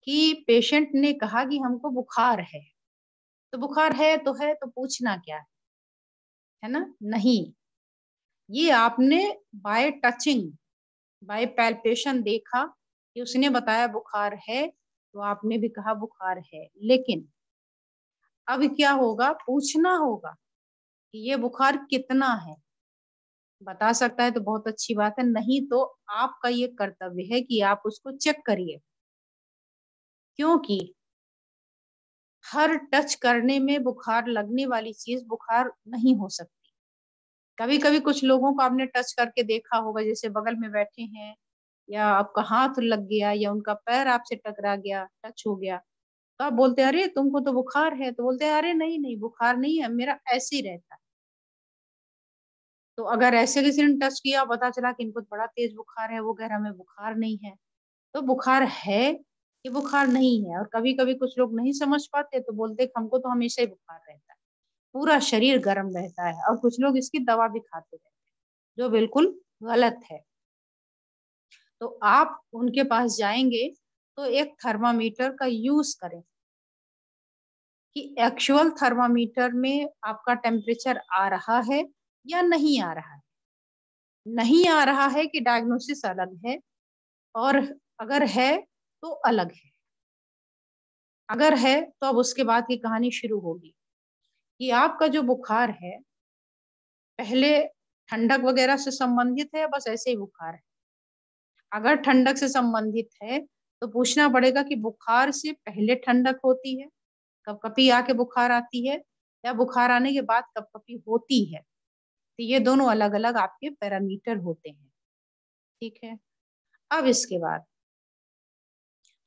कि पेशेंट ने कहा कि हमको बुखार है, तो बुखार है तो पूछना क्या है ना, नहीं। ये आपने बाय टचिंग बाय पैल्पेशन देखा कि उसने बताया बुखार है, तो आपने भी कहा बुखार है, लेकिन अब क्या होगा, पूछना होगा कि ये बुखार कितना है। बता सकता है तो बहुत अच्छी बात है, नहीं तो आपका ये कर्तव्य है कि आप उसको चेक करिए, क्योंकि हर टच करने में बुखार लगने वाली चीज बुखार नहीं हो सकती। कभी कभी कुछ लोगों को आपने टच करके देखा होगा, जैसे बगल में बैठे हैं या आपका हाथ लग गया या उनका पैर आपसे टकरा गया, टच हो गया, तो आप बोलते हैं अरे तुमको तो बुखार है, तो बोलते हैं अरे नहीं नहीं बुखार नहीं है, मेरा ऐसे ही रहता है। तो अगर ऐसे किसी ने टच किया, पता चला कि इनको बड़ा तेज बुखार है, वो कह रहा हमें बुखार नहीं है, तो बुखार है कि बुखार नहीं है। और कभी कभी कुछ लोग नहीं समझ पाते तो बोलते हमको तो हमेशा ही बुखार रहता है, पूरा शरीर गर्म रहता है, और कुछ लोग इसकी दवा भी खाते रहते हैं, जो बिल्कुल गलत है। तो आप उनके पास जाएंगे तो एक थर्मामीटर का यूज करें कि एक्चुअल थर्मामीटर में आपका टेम्परेचर आ रहा है या नहीं आ रहा है। नहीं आ रहा है कि डायग्नोसिस अलग है, और अगर है तो अलग है, अगर है तो अब उसके बाद की कहानी शुरू होगी कि आपका जो बुखार है पहले ठंडक वगैरह से संबंधित है या बस ऐसे ही बुखार है। अगर ठंडक से संबंधित है तो पूछना पड़ेगा कि बुखार से पहले ठंडक होती है, कपकपी आके बुखार आती है, या बुखार आने के बाद कपकपी होती है। तो ये दोनों अलग अलग आपके पैरामीटर होते हैं। ठीक है, अब इसके बाद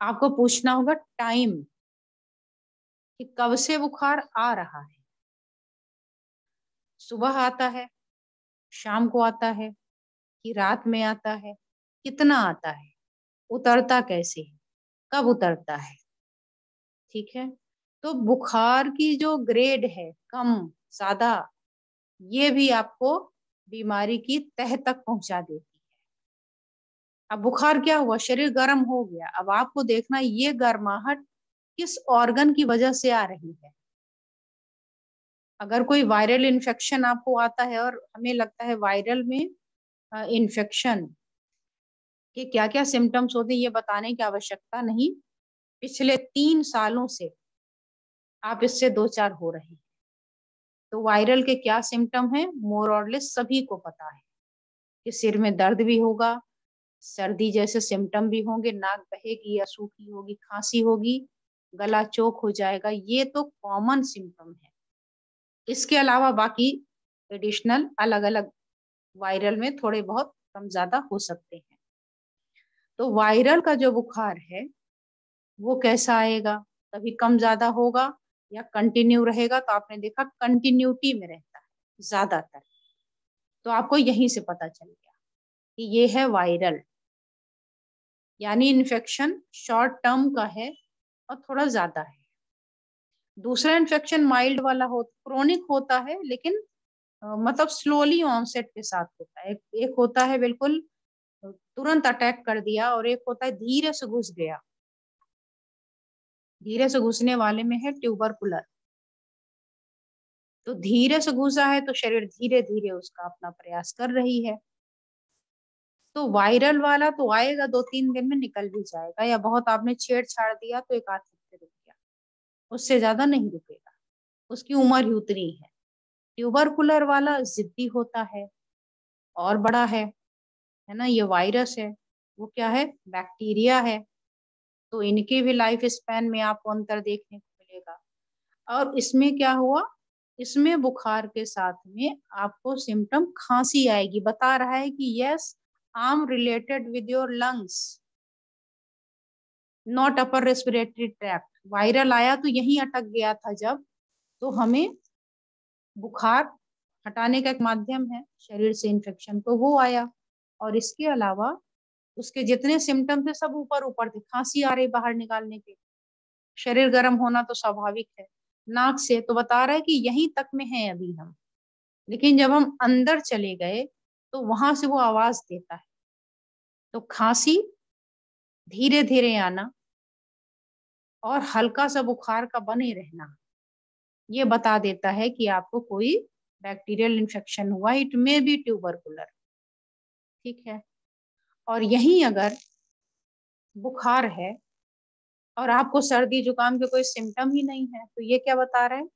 आपको पूछना होगा टाइम, कि कब से बुखार आ रहा है। सुबह आता है, शाम को आता है, कि रात में आता है, कितना आता है, उतरता कैसे है, कब उतरता है। ठीक है, तो बुखार की जो ग्रेड है, कम ज्यादा, ये भी आपको बीमारी की तह तक पहुंचा देती है। अब बुखार क्या हुआ, शरीर गर्म हो गया। अब आपको देखना ये गर्माहट किस ऑर्गन की वजह से आ रही है। अगर कोई वायरल इन्फेक्शन आपको आता है, और हमें लगता है वायरल में इन्फेक्शन के क्या क्या सिम्टम्स होते हैं ये बताने की आवश्यकता नहीं, पिछले 3 सालों से आप इससे दो चार हो रहे हैं। तो वायरल के क्या सिम्टम है मोर और लेस सभी को पता है, कि सिर में दर्द भी होगा, सर्दी जैसे सिम्टम भी होंगे, नाक बहेगी या सूखी होगी, खांसी होगी, गला चोक हो जाएगा। ये तो कॉमन सिम्टम है। इसके अलावा बाकी एडिशनल अलग अलग वायरल में थोड़े बहुत कम ज्यादा हो सकते हैं। तो वायरल का जो बुखार है वो कैसा आएगा, कभी कम ज्यादा होगा या कंटिन्यू रहेगा। तो आपने देखा कंटिन्यूटी में रहता है ज्यादातर। तो आपको यहीं से पता चल गया कि ये है वायरल, यानी इन्फेक्शन शॉर्ट टर्म का है और थोड़ा ज्यादा है। दूसरा इन्फेक्शन माइल्ड वाला हो, क्रोनिक होता है, लेकिन मतलब स्लोली ऑनसेट के साथ होता है। एक होता है बिल्कुल तुरंत अटैक कर दिया, और एक होता है धीरे से घुस गया। धीरे से घुसने वाले में है ट्यूबरकुलर। तो धीरे से घुसा है तो शरीर धीरे धीरे उसका अपना प्रयास कर रही है। तो वायरल वाला तो आएगा 2-3 दिन में निकल भी जाएगा, या बहुत आपने छेड़छाड़ दिया तो 1 आध हफ्ते रुक गया, उससे ज्यादा नहीं रुकेगा। उसकी उम्र ही उतनी है। ट्यूबरकुलर वाला जिद्दी होता है और बड़ा है ना। ये वायरस है, वो क्या है, बैक्टीरिया है। तो इनके भी लाइफ स्पैन में आपको अंतर देखने को मिलेगा। और इसमें क्या हुआ, इसमें बुखार के साथ में आपको सिम्टम खांसी आएगी। बता रहा है कि yes I am related with your lungs, not upper respiratory tract. Viral आया तो यहीं अटक गया था जब, तो हमें बुखार हटाने का एक माध्यम है शरीर से इन्फेक्शन, तो वो आया। और इसके अलावा उसके जितने सिम्टम थे सब ऊपर ऊपर थे। खांसी आ रही बाहर निकालने के, शरीर गर्म होना तो स्वाभाविक है, नाक से तो बता रहा है कि यहीं तक में है अभी हम। लेकिन जब हम अंदर चले गए तो वहां से वो आवाज देता है। तो खांसी धीरे धीरे आना और हल्का सा बुखार का बने रहना, ये बता देता है कि आपको कोई बैक्टीरियल इन्फेक्शन हुआ, इट मे बी ट्यूबरकुलर। ठीक है, और यहीं अगर बुखार है और आपको सर्दी जुकाम के कोई सिम्टम ही नहीं है, तो ये क्या बता रहे हैं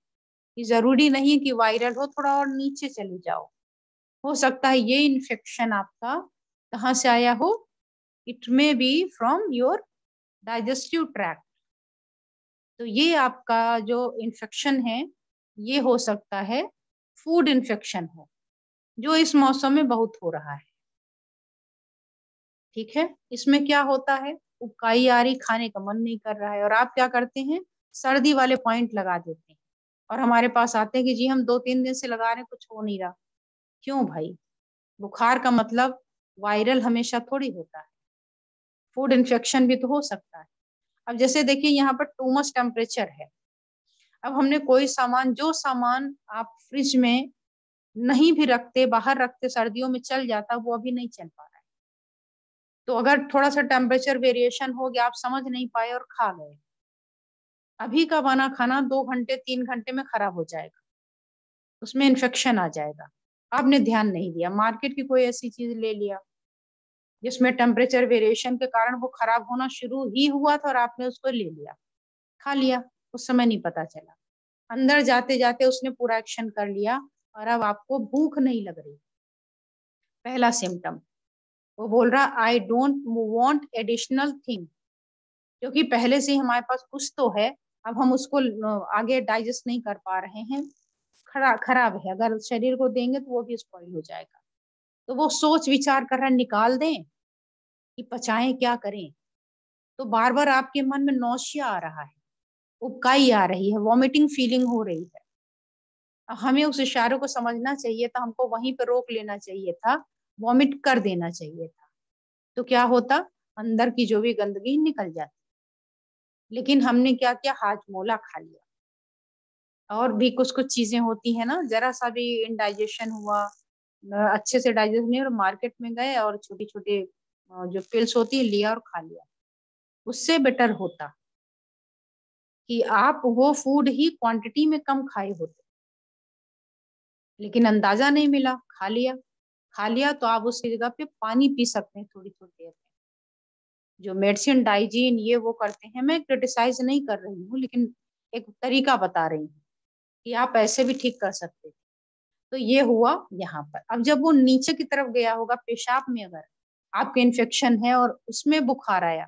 कि जरूरी नहीं कि वायरल हो, थोड़ा और नीचे चले जाओ। हो सकता है ये इन्फेक्शन आपका कहाँ से आया हो, it may be from your digestive tract. तो ये आपका जो इन्फेक्शन है ये हो सकता है फूड इन्फेक्शन हो, जो इस मौसम में बहुत हो रहा है। ठीक है, इसमें क्या होता है, उबकाई आ रही, खाने का मन नहीं कर रहा है, और आप क्या करते हैं, सर्दी वाले पॉइंट लगा देते हैं। और हमारे पास आते हैं कि जी हम 2-3 दिन से लगा रहे हैं, कुछ हो नहीं रहा। क्यों भाई, बुखार का मतलब वायरल हमेशा थोड़ी होता है, फूड इन्फेक्शन भी तो हो सकता है। अब जैसे देखिए यहाँ पर टू मच टेम्परेचर है। अब हमने कोई सामान, जो सामान आप फ्रिज में नहीं भी रखते, बाहर रखते, सर्दियों में चल जाता, वो अभी नहीं चल पा रहा है। तो अगर थोड़ा सा टेम्परेचर वेरिएशन हो गया, आप समझ नहीं पाए और खा गए, अभी का बना खाना 2 घंटे 3 घंटे में खराब हो जाएगा, उसमें इन्फेक्शन आ जाएगा। आपने ध्यान नहीं दिया, मार्केट की कोई ऐसी चीज ले लिया, जिसमें टेम्परेचर वेरिएशन के कारण वो खराब होना शुरू ही हुआ था और आपने उसको ले लिया, खा लिया, उस समय नहीं पता चला। अंदर जाते जाते उसने पूरा एक्शन कर लिया और अब आपको भूख नहीं लग रही। पहला सिम्टम, वो बोल रहा I don't want additional thing, क्योंकि पहले से ही हमारे पास कुछ तो है, अब हम उसको आगे डाइजेस्ट नहीं कर पा रहे हैं, खराब है, अगर शरीर को देंगे तो वो भी स्पॉइल हो जाएगा। तो वो सोच विचार कर रहा है निकाल दें कि पचाएं क्या करें। तो बार बार आपके मन में नौशिया आ रहा है, उबकाई आ रही है, वॉमिटिंग फीलिंग हो रही है। हमें उस इशारे को समझना चाहिए था, हमको वहीं पर रोक लेना चाहिए था, वॉमिट कर देना चाहिए था, तो क्या होता, अंदर की जो भी गंदगी निकल जाती। लेकिन हमने क्या किया, हाजमोला खा लिया। और भी कुछ कुछ चीजें होती है ना, जरा सा भी इनडाइजेशन हुआ, अच्छे से डाइजेस्ट नहीं, और मार्केट में गए और छोटी छोटी जो पिल्स होती है लिया और खा लिया। उससे बेटर होता कि आप वो फूड ही क्वांटिटी में कम खाए होते, लेकिन अंदाजा नहीं मिला, खा लिया। खा लिया तो आप उसकी जगह पे पानी पी सकते हैं थोड़ी थोड़ी देर में। जो मेडिसिन डाइजीन ये वो करते हैं, मैं क्रिटिसाइज नहीं कर रही हूँ, लेकिन एक तरीका बता रही हूँ कि आप ऐसे भी ठीक कर सकते हैं। तो ये हुआ यहाँ पर। अब जब वो नीचे की तरफ गया होगा पेशाब में, अगर आपके इन्फेक्शन है और उसमें बुखार आया,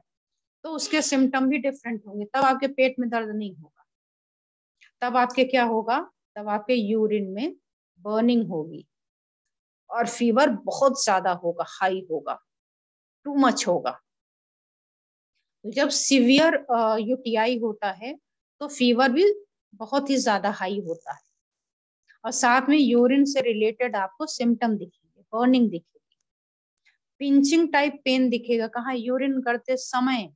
तो उसके सिम्टम भी डिफरेंट होंगे। तब आपके पेट में दर्द नहीं होगा, तब आपके क्या होगा, तब आपके यूरिन में बर्निंग होगी और फीवर बहुत ज्यादा होगा, हाई होगा, टू मच होगा। तो जब सीवियर यूटीआई होता है तो फीवर भी बहुत ही ज्यादा हाई होता है, और साथ में यूरिन से रिलेटेड आपको सिम्टम दिखेंगे, बर्निंग दिखेगी, पिंचिंग टाइप पेन दिखेगा, कहाँ, यूरिन करते समय।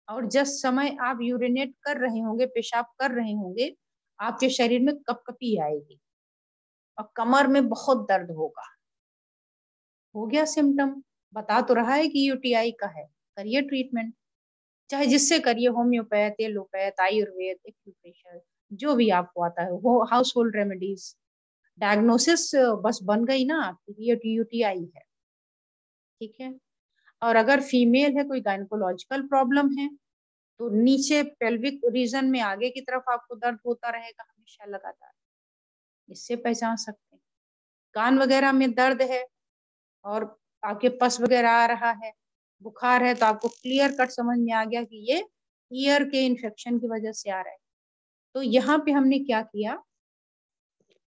और जिस समय आप यूरिनेट कर रहे होंगे, पेशाब कर रहे होंगे, आपके शरीर में कपकपी आएगी और कमर में बहुत दर्द होगा। हो गया सिम्टम, बता तो रहा है कि यूटीआई का है। करिए ट्रीटमेंट, चाहे जिससे करिए, होम्योपैथ, एलोपैथ, आयुर्वेद, एक्यूप्रेशर, जो भी आपको आता है वो, हाउस होल्ड रेमेडीज। डायग्नोसिस बस बन गई ना आपकी, ये यूटीआई है, ठीक है। और अगर फीमेल है, कोई गायनकोलॉजिकल प्रॉब्लम है, तो नीचे पेल्विक रीजन में आगे की तरफ आपको दर्द होता रहेगा हमेशा लगातार, इससे पहचान सकते हैं। कान वगैरह में दर्द है और आपके पस वगैरह आ रहा है, बुखार है, तो आपको क्लियर कट समझ में आ गया कि ये ईयर के इन्फेक्शन की वजह से आ रहा है। तो यहाँ पे हमने क्या किया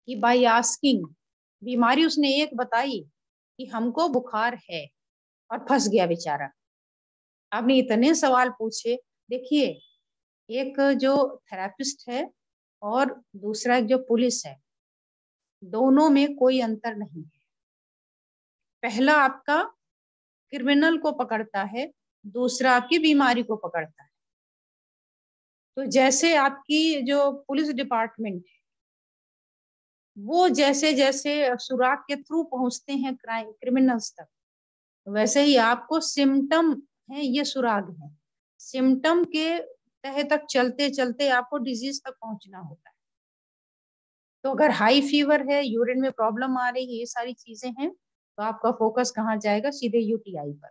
कि बाय आस्किंग, बीमारी उसने एक बताई कि हमको बुखार है, और फंस गया बेचारा। आपने इतने सवाल पूछे। देखिए, एक जो थेरेपिस्ट है और दूसरा एक जो पुलिस है, दोनों में कोई अंतर नहीं है। पहला आपका क्रिमिनल को पकड़ता है, दूसरा आपकी बीमारी को पकड़ता है। तो जैसे आपकी जो पुलिस डिपार्टमेंट है, वो जैसे जैसे सुराग के थ्रू पहुंचते हैं क्राइम क्रिमिनल्स तक, वैसे ही आपको सिम्टम है, ये सुराग है, सिम्टम के तह तक चलते चलते आपको डिजीज तक पहुंचना होता है। तो अगर हाई फीवर है, यूरिन में प्रॉब्लम आ रही है, ये सारी चीजें हैं, तो आपका फोकस कहाँ जाएगा, सीधे यूटीआई पर।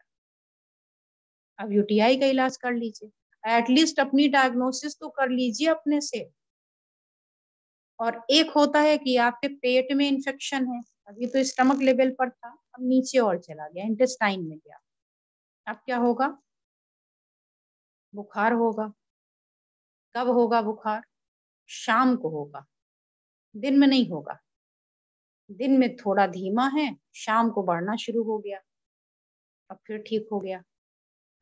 अब यूटीआई का इलाज कर लीजिए, एटलीस्ट अपनी डायग्नोसिस तो कर लीजिए अपने से। और एक होता है कि आपके पेट में इन्फेक्शन है, अभी तो स्टमक लेवल पर था, अब नीचे और चला गया, इंटेस्टाइन में गया, अब क्या होगा, बुखार होगा। कब होगा बुखार, शाम को होगा, दिन में नहीं होगा। दिन में थोड़ा धीमा है, शाम को बढ़ना शुरू हो गया, अब फिर ठीक हो गया।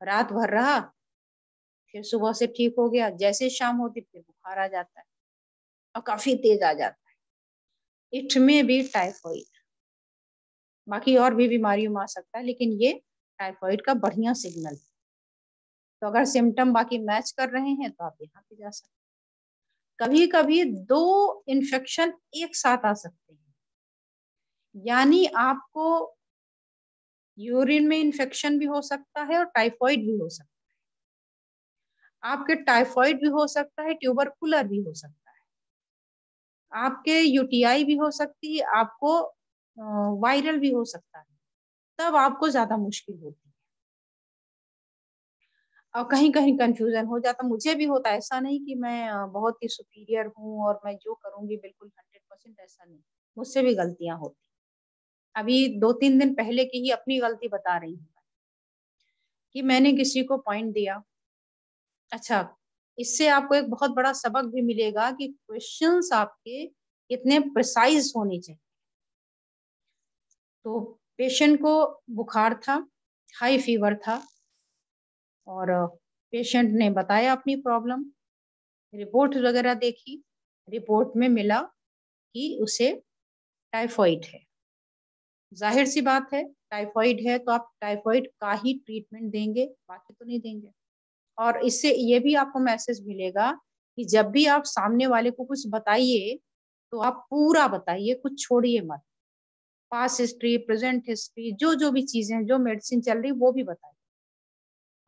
रात भर रहा, फिर सुबह से ठीक हो गया, जैसे शाम होती फिर बुखार आ जाता है और काफी तेज आ जाता है। इट में भी टाइफाइड, बाकी और भी बीमारियों में आ सकता है, लेकिन ये टाइफाइड का बढ़िया सिग्नल। तो अगर सिम्टम बाकी मैच कर रहे हैं तो आप यहाँ पे जा सकते हैं। कभी कभी दो इन्फेक्शन एक साथ आ सकते हैं, यानी आपको यूरिन में इन्फेक्शन भी हो सकता है और टाइफाइड भी हो सकता है। आपके टाइफाइड भी हो सकता है, ट्यूबरकुलर भी हो सकता है, आपके यूटीआई भी हो सकती है, आपको वायरल भी हो सकता है। तब आपको ज्यादा मुश्किल होती है। और कहीं कहीं कंफ्यूजन हो जाता, मुझे भी होता है। ऐसा नहीं कि मैं बहुत ही सुपीरियर हूँ और मैं जो करूंगी बिल्कुल 100%, ऐसा नहीं, मुझसे भी गलतियां होती। अभी 2-3 दिन पहले की ही अपनी गलती बता रही हूँ कि मैंने किसी को पॉइंट दिया। अच्छा, इससे आपको एक बहुत बड़ा सबक भी मिलेगा कि क्वेश्चंस आपके कितने प्रिसाइज होने चाहिए। तो पेशेंट को बुखार था, हाई फीवर था, और पेशेंट ने बताया अपनी प्रॉब्लम, रिपोर्ट वगैरह देखी, रिपोर्ट में मिला कि उसे टाइफाइड है। जाहिर सी बात है, टाइफाइड है तो आप टाइफाइड का ही ट्रीटमेंट देंगे, बाकी तो नहीं देंगे। और इससे ये भी आपको मैसेज मिलेगा कि जब भी आप सामने वाले को कुछ बताइए तो आप पूरा बताइए, कुछ छोड़िए मत। पास्ट हिस्ट्री, प्रेजेंट हिस्ट्री, जो जो भी चीजें, जो मेडिसिन चल रही वो भी बताइए।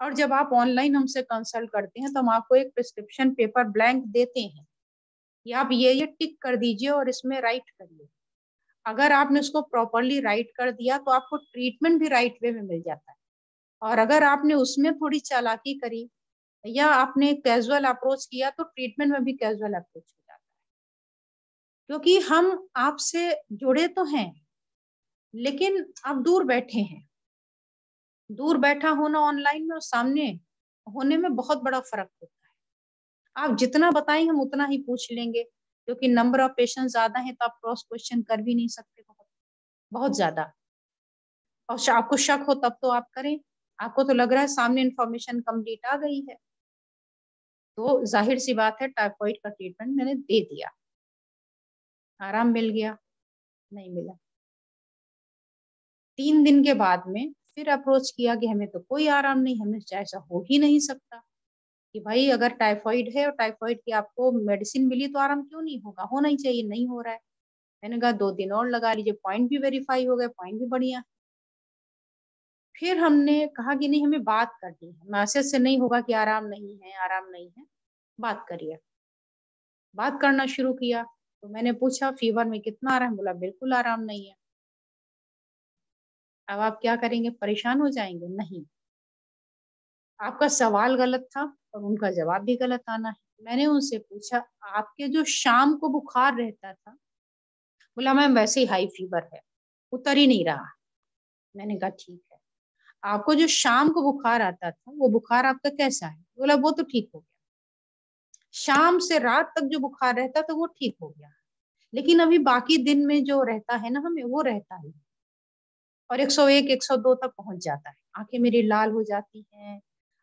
और जब आप ऑनलाइन हमसे कंसल्ट करते हैं तो हम आपको एक प्रिस्क्रिप्शन पेपर ब्लैंक देते हैं कि आप ये टिक कर दीजिए और इसमें राइट करिए। अगर आपने उसको प्रॉपरली राइट कर दिया तो आपको ट्रीटमेंट भी राइट वे में मिल जाता है। और अगर आपने उसमें थोड़ी चालाकी करी या आपने कैजुअल अप्रोच किया तो ट्रीटमेंट में भी कैजुअल अप्रोच हो जाता है। क्योंकि हम आपसे जुड़े तो हैं, लेकिन आप दूर बैठे हैं। दूर बैठा होना ऑनलाइन में और सामने होने में बहुत बड़ा फर्क होता है। आप जितना बताएं हम उतना ही पूछ लेंगे, क्योंकि नंबर ऑफ पेशेंट ज्यादा है तो आप क्रॉस क्वेश्चन कर भी नहीं सकते, बहुत बहुत ज्यादा। और आपको शक हो तब तो आप करें, आपको तो लग रहा है सामने इंफॉर्मेशन कंप्लीट आ गई है। तो जाहिर सी बात है, टाइफाइड का ट्रीटमेंट मैंने दे दिया। आराम मिल गया? नहीं मिला। 3 दिन के बाद में फिर अप्रोच किया कि हमें तो कोई आराम नहीं, हमें ऐसा हो ही नहीं सकता कि भाई अगर टाइफाइड है और टाइफाइड की आपको मेडिसिन मिली तो आराम क्यों नहीं होगा, होना ही चाहिए, नहीं हो रहा है। मैंने कहा 2 दिन और लगा लीजिए, पॉइंट भी वेरीफाई हो गए, पॉइंट भी बढ़िया। फिर हमने कहा कि नहीं, हमें बात करनी है, मैसेज से नहीं होगा कि आराम नहीं है, आराम नहीं है, बात करिए। बात करना शुरू किया तो मैंने पूछा फीवर में कितना आराम, बोला बिल्कुल आराम नहीं है। अब आप क्या करेंगे, परेशान हो जाएंगे? नहीं, आपका सवाल गलत था और उनका जवाब भी गलत आना है। मैंने उनसे पूछा आपके जो शाम को बुखार रहता था, बोला मैम वैसे ही हाई फीवर है, उतर ही नहीं रहा। मैंने कहा ठीक है, आपको जो शाम को बुखार आता था वो बुखार आपका कैसा है? बोला वो तो ठीक हो गया, शाम से रात तक जो बुखार रहता था वो ठीक हो गया, लेकिन अभी बाकी दिन में जो रहता है ना हमें, वो रहता है और 101 102 तक पहुंच जाता है। आंखें मेरी लाल हो जाती हैं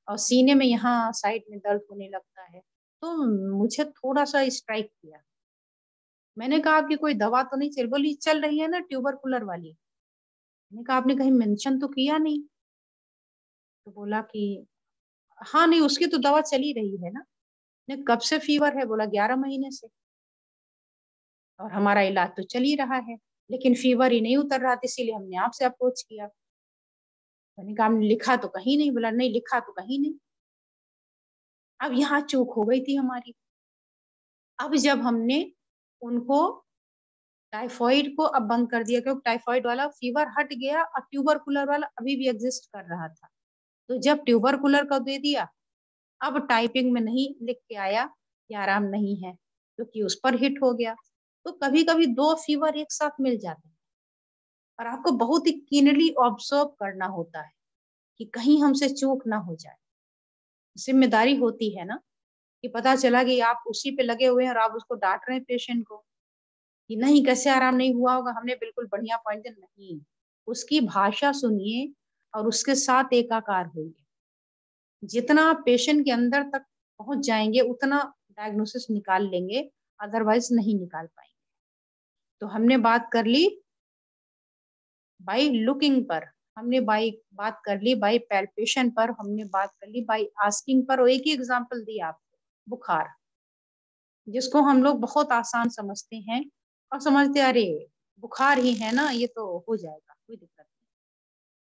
और सीने में यहाँ साइड में दर्द होने लगता है। तो मुझे थोड़ा सा स्ट्राइक किया। मैंने कहा आपकी कोई दवा तो नहीं चल? बोली चल रही है ना ट्यूबरकुलर वाली। मैंने कहा आपने कहीं मेंशन तो किया नहीं। तो बोला कि हाँ नहीं, उसकी तो दवा चली रही है ना। ने कब से फीवर है? बोला 11 महीने से, और हमारा इलाज तो चल ही रहा है, लेकिन फीवर ही नहीं उतर रहा था, इसीलिए हमने आपसे अप्रोच किया। मैंने कहा हमने लिखा तो कहीं नहीं। बोला नहीं, लिखा तो कहीं नहीं। अब यहाँ चूक हो गई थी हमारी। अब जब हमने उनको टाइफाइड को अब बंद कर दिया, क्योंकि टाइफाइड वाला फीवर हट गया और ट्यूबरकुलर वाला अभी भी एग्जिस्ट कर रहा था, तो जब ट्यूबरकुलर का दे दिया, अब टाइपिंग में नहीं लिख के आया कि आराम नहीं है, क्योंकि उस पर हिट हो गया। तो कभी कभी दो फीवर एक साथ मिल जाते हैं और आपको बहुत ही कीनली ऑब्जर्व करना होता है कि कहीं हमसे चूक ना हो जाए। जिम्मेदारी होती है ना, कि पता चला कि आप उसी पे लगे हुए हैं और आप उसको डांट रहे हैं पेशेंट को कि नहीं कैसे आराम नहीं हुआ होगा, हमने बिल्कुल बढ़िया पॉइंट दिया। नहीं, उसकी भाषा सुनिए और उसके साथ एकाकार होइए। जितना आप पेशेंट के अंदर तक पहुंच जाएंगे उतना डायग्नोसिस निकाल लेंगे, अदरवाइज नहीं निकाल पाएंगे। तो हमने बात कर ली बाई लुकिंग पर, हमने बाई बात कर ली बाई पैल्पेशन पर, हमने बात कर ली बाई आस्किंग पर। और एक ही एग्जांपल दिया आपको, बुखार, जिसको हम लोग बहुत आसान समझते हैं और समझते अरे बुखार ही है ना, ये तो हो जाएगा, कोई दिक्कत नहीं।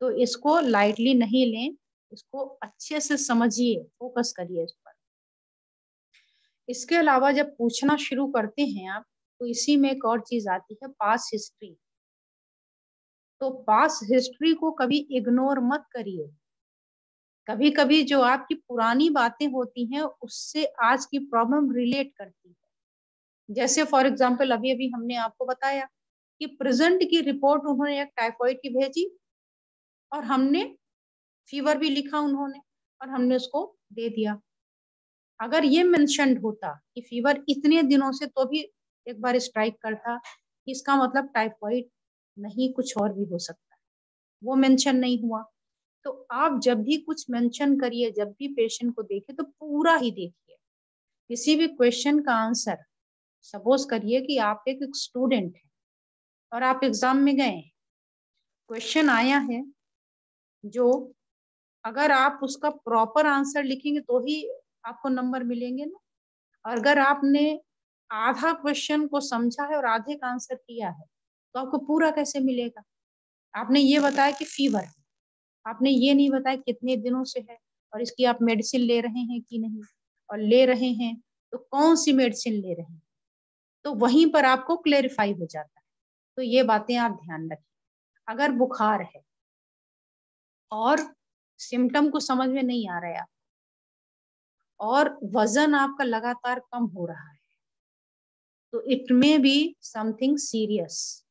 तो इसको लाइटली नहीं लें, इसको अच्छे से समझिए, फोकस करिए इस पर। इसके अलावा जब पूछना शुरू करते हैं आप, तो इसी में एक और चीज आती है, पास हिस्ट्री। तो पास हिस्ट्री को कभी इग्नोर मत करिए, कभी कभी जो आपकी पुरानी बातें होती हैं उससे आज की प्रॉब्लम रिलेट करती है। जैसे फॉर एग्जांपल अभी अभी हमने आपको बताया कि प्रेजेंट की रिपोर्ट उन्होंने एक टाइफाइड की भेजी और हमने फीवर भी लिखा उन्होंने और हमने उसको दे दिया। अगर ये मेंशन होता कि फीवर इतने दिनों से, तो भी एक बार स्ट्राइक करता, इसका मतलब टाइफाइड नहीं कुछ और भी हो सकता है। वो मेंशन नहीं हुआ। तो आप जब भी कुछ मेंशन करिए, जब भी पेशेंट को देखे तो पूरा ही देखिए। किसी भी क्वेश्चन का आंसर, सपोज करिए कि आप एक स्टूडेंट हैं और आप एग्जाम में गए, क्वेश्चन आया है जो अगर आप उसका प्रॉपर आंसर लिखेंगे तो ही आपको नंबर मिलेंगे ना। और अगर आपने आधा क्वेश्चन को समझा है और आधे का आंसर किया है तो आपको पूरा कैसे मिलेगा। आपने ये बताया कि फीवर है, आपने ये नहीं बताया कितने दिनों से है और इसकी आप मेडिसिन ले रहे हैं कि नहीं, और ले रहे हैं तो कौन सी मेडिसिन ले रहे हैं। तो वहीं पर आपको क्लेरिफाई हो जाता है। तो ये बातें आप ध्यान रखिए। अगर बुखार है और सिम्टम को समझ में नहीं आ रहा है और वजन आपका लगातार कम हो रहा है, तो it may be something serious.